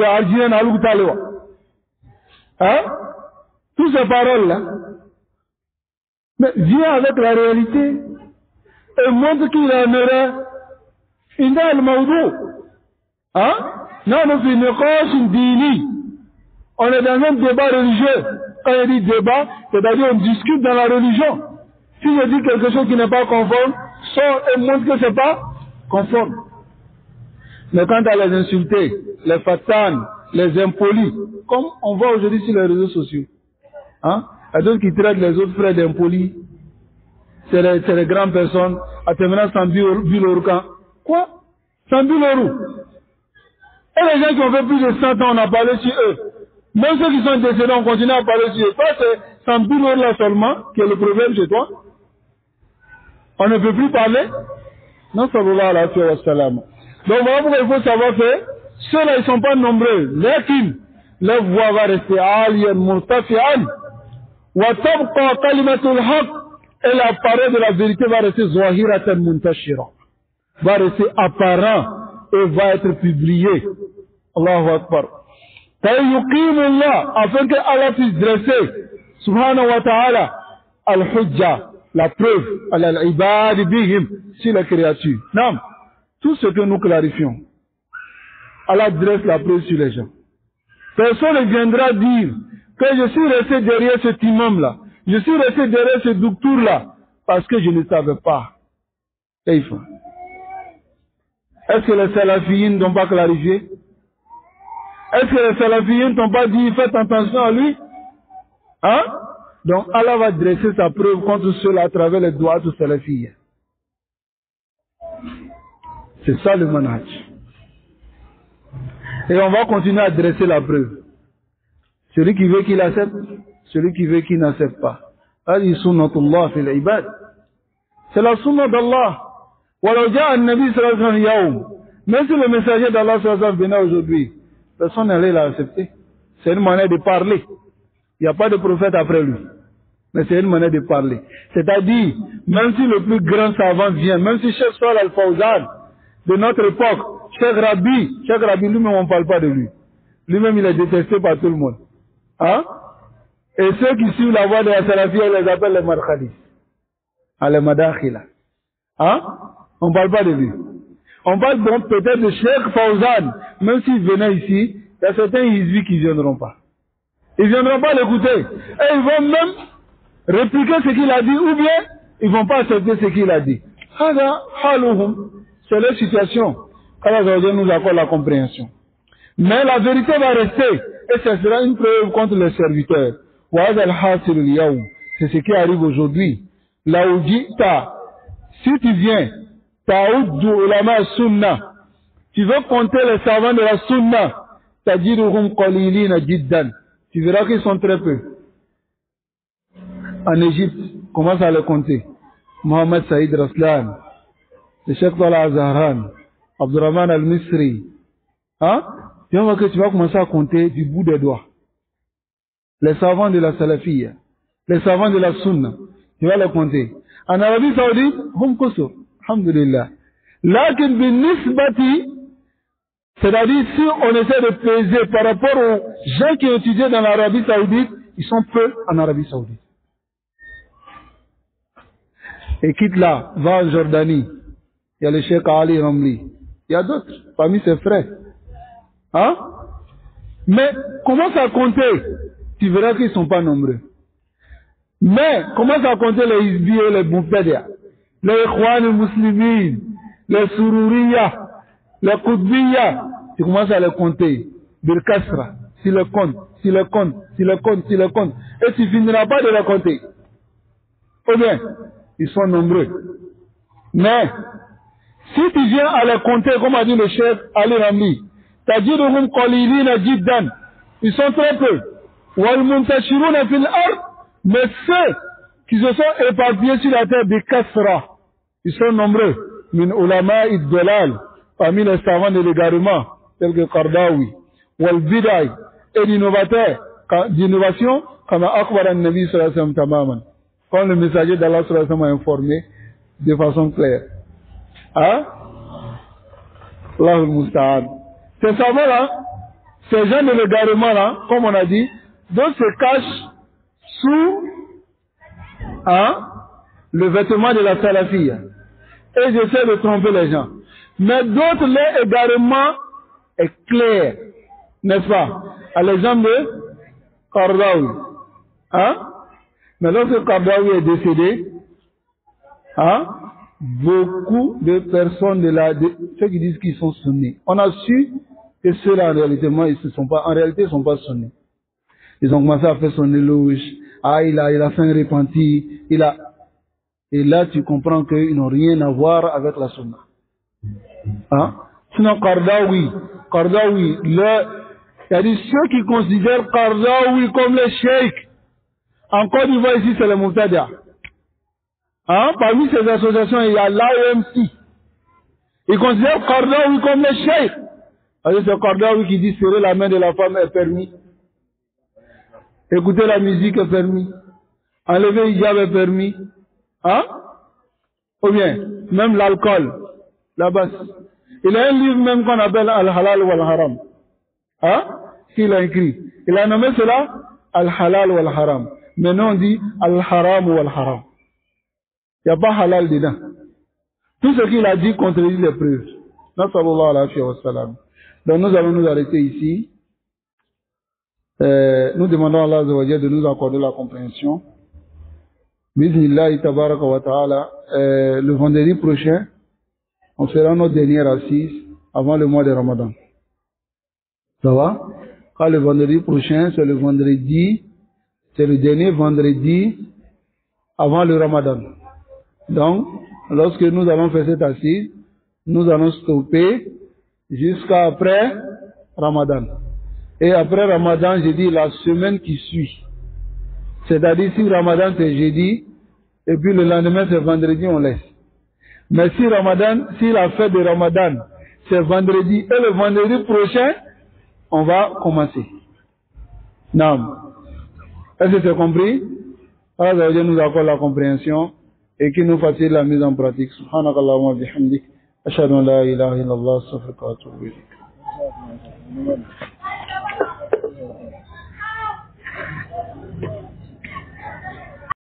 algérien na lugu talewa. Toutes ces paroles-là. Mais viens avec la réalité et montre qu'il en aurait une al-mawdou. Hein? Non, on est dans un débat religieux. Quand il dit débat, c'est-à-dire on discute dans la religion. Si je dis quelque chose qui n'est pas conforme, sors et montre que c'est pas conforme. Mais quand à les insulter, les fatanes, les impolis, comme on voit aujourd'hui sur les réseaux sociaux, hein? Il y a d'autres qui traitent les autres frères d'impolis, c'est les grandes personnes, à terminer 100 000 €. Quoi? 100 000 €. Et les gens qui ont fait plus de 100 ans, on a parlé sur eux. Même ceux qui sont décédés, on continue à parler sur eux. Toi, c'est 100 000 € là seulement qui est le problème chez toi. On ne peut plus parler. Non, sallallahu alayhi wa sallam. Donc voilà pourquoi il faut savoir que ceux-là, ils ne sont pas nombreux. Leur voix va rester aliyan murtafi'an. Wa tabqa kalimatul haqq. Et la parole de la vérité va rester zahiratan muntashira. Va rester apparent et va être publié. Allahu Akbar. Afin que Allah puisse dresser, subhanahu wa ta'ala, al-hujja, la preuve, al-ibad bihim, sur la créature. Non, tout ce que nous clarifions, Allah dresse la preuve sur les gens. Personne ne viendra dire que je suis resté derrière cet imam-là, je suis resté derrière ce docteur-là, parce que je ne savais pas. Est-ce que les salafiyines n'ont pas clarifié? Est-ce que les salafiyines n'ont pas dit faites attention à lui? Hein? Donc Allah va dresser sa preuve contre ceux-là à travers les doigts de salafiyines. C'est ça le manhaj. Et on va continuer à dresser la preuve. Celui qui veut qu'il accepte, celui qui veut qu'il n'accepte pas. C'est la sunna d'Allah. Même si le messager d'Allah venait aujourd'hui, personne n'allait l'accepter. C'est une manière de parler. Il n'y a pas de prophète après lui. Mais c'est une manière de parler. C'est-à-dire, même si le plus grand savant vient, même si Cheikh Salih Al-Fawzan de notre époque, Cheikh Rabi lui-même on ne parle pas de lui. Lui-même il est détesté par tout le monde. Hein? Et ceux qui suivent la voie de la salafia, on les appelle les markhadis. Les madakhila. Hein? On ne parle pas de lui. On parle donc peut-être de Cheikh Fawzan. Même s'il venait ici, il y a certains hizbis qui ne viendront pas. Ils ne viendront pas l'écouter. Et ils vont même répliquer ce qu'il a dit, ou bien ils ne vont pas accepter ce qu'il a dit. C'est leur situation. Allah nous accorde la compréhension. Mais la vérité va rester. Et ce sera une preuve contre les serviteurs. C'est ce qui arrive aujourd'hui. Si tu viens, tu veux compter les savants de la sunna, tu verras qu'ils sont très peu. En Égypte, commence à les compter. Mohamed Saïd Raslan, le Cheikh Talha Azharan, Abdurrahman Al-Misri. Hein? Tu vas voir que tu vas commencer à compter du bout des doigts. Les savants de la salafiyya, les savants de la sunna, tu vas les compter. En Arabie Saoudite, hum kusur, alhamdulillah. Lakin bin nisbati, c'est-à-dire si on essaie de peser par rapport aux gens qui ont étudié dans l'Arabie Saoudite, ils sont peu en Arabie Saoudite. Et quitte là, va en Jordanie, il y a le Cheikh Ali Ramli, il y a d'autres parmi ses frères. Hein? Mais commence à compter, tu verras qu'ils ne sont pas nombreux. Mais commence à compter les Hizbi et les Boufedia, les Ikhwan et Muslimin, les Sururiya, les Qutbiya, tu commences à les compter. Bil Kasra, tu les comptes, tu les comptes, tu les comptes, tu les comptes, et tu finiras pas de les compter. Ou bien, ils sont nombreux. Mais, si tu viens à les compter, comme a dit le chef Ali Ramli, tajiduhum qalilina jiddan, ils sont très peu. Wal muntashiruna fil ard, mais ceux qui se sont éparpillés sur la terre de Kasra, ils sont nombreux. Min ulama id-dalal, parmi les savants de l'égarement, tels que Qardawi, wal bidai, et d'innovation, comme Akbar al-Nabi sallallahu alayhi wa sallam tamaman. Quand le messager d'Allah sallallahu alayhi wa sallam a informé de façon claire. Hein? Allahu musta'an. Ces savants-là, ces gens de l'égarement-là, comme on a dit, donc se cachent sous le vêtement de la salafia. Et j'essaie de tromper les gens. Mais d'autres, leur égarement est clair. N'est-ce pas? À l'exemple de Qaradawi. Mais lorsque Qaradawi est décédé, beaucoup de personnes ceux qui disent qu'ils sont sunnis, on a su que ceux-là en réalité ils sont pas sunnis. Ils ont commencé à faire son éloge. Il a fait un repenti. Et là, tu comprends qu'ils n'ont rien à voir avec la sunna. Sinon, Qaradawi, c'est-à-dire ceux qui considèrent Qaradawi comme les sheikhs. En Côte d'Ivoire, ici, c'est le Mubtada. Parmi ces associations, il y a l'AOMC. Ils considèrent Qaradawi comme les sheikhs. C'est Qaradawi qui dit serrer la main de la femme est permis. Écouter la musique est permis. Enlever le hijab est permis. Ou bien, même l'alcool. Là-bas. Il a un livre même qu'on appelle Al-Halal wal-Haram. Qu'il a écrit. Il a nommé cela Al-Halal wal-Haram. Maintenant on dit Al-Haram wal-Haram. Il n'y a pas halal dedans. Tout ce qu'il a dit contredit les preuves. Donc nous allons nous arrêter ici. Nous demandons à Allah de nous accorder la compréhension. Bismillah tabaraka wa ta'ala. Le vendredi prochain, on fera notre dernière assise avant le mois de Ramadan. Ça va? Quand le vendredi prochain, c'est le dernier vendredi avant le Ramadan. Donc, lorsque nous allons faire cette assise, nous allons stopper jusqu'à après Ramadan. Et après Ramadan, j'ai dit la semaine qui suit. C'est-à-dire si Ramadan c'est jeudi, et puis le lendemain c'est vendredi, on laisse. Mais si la fête de Ramadan c'est vendredi, et le vendredi prochain, on va commencer. Naam. Est-ce que c'est compris? Allah nous accorde la compréhension et qu'il nous facilite la mise en pratique. Subhanakallahumma bihamdik. Ashhadu an la ilaha illallah, astaghfiruka wa atubu ilayk.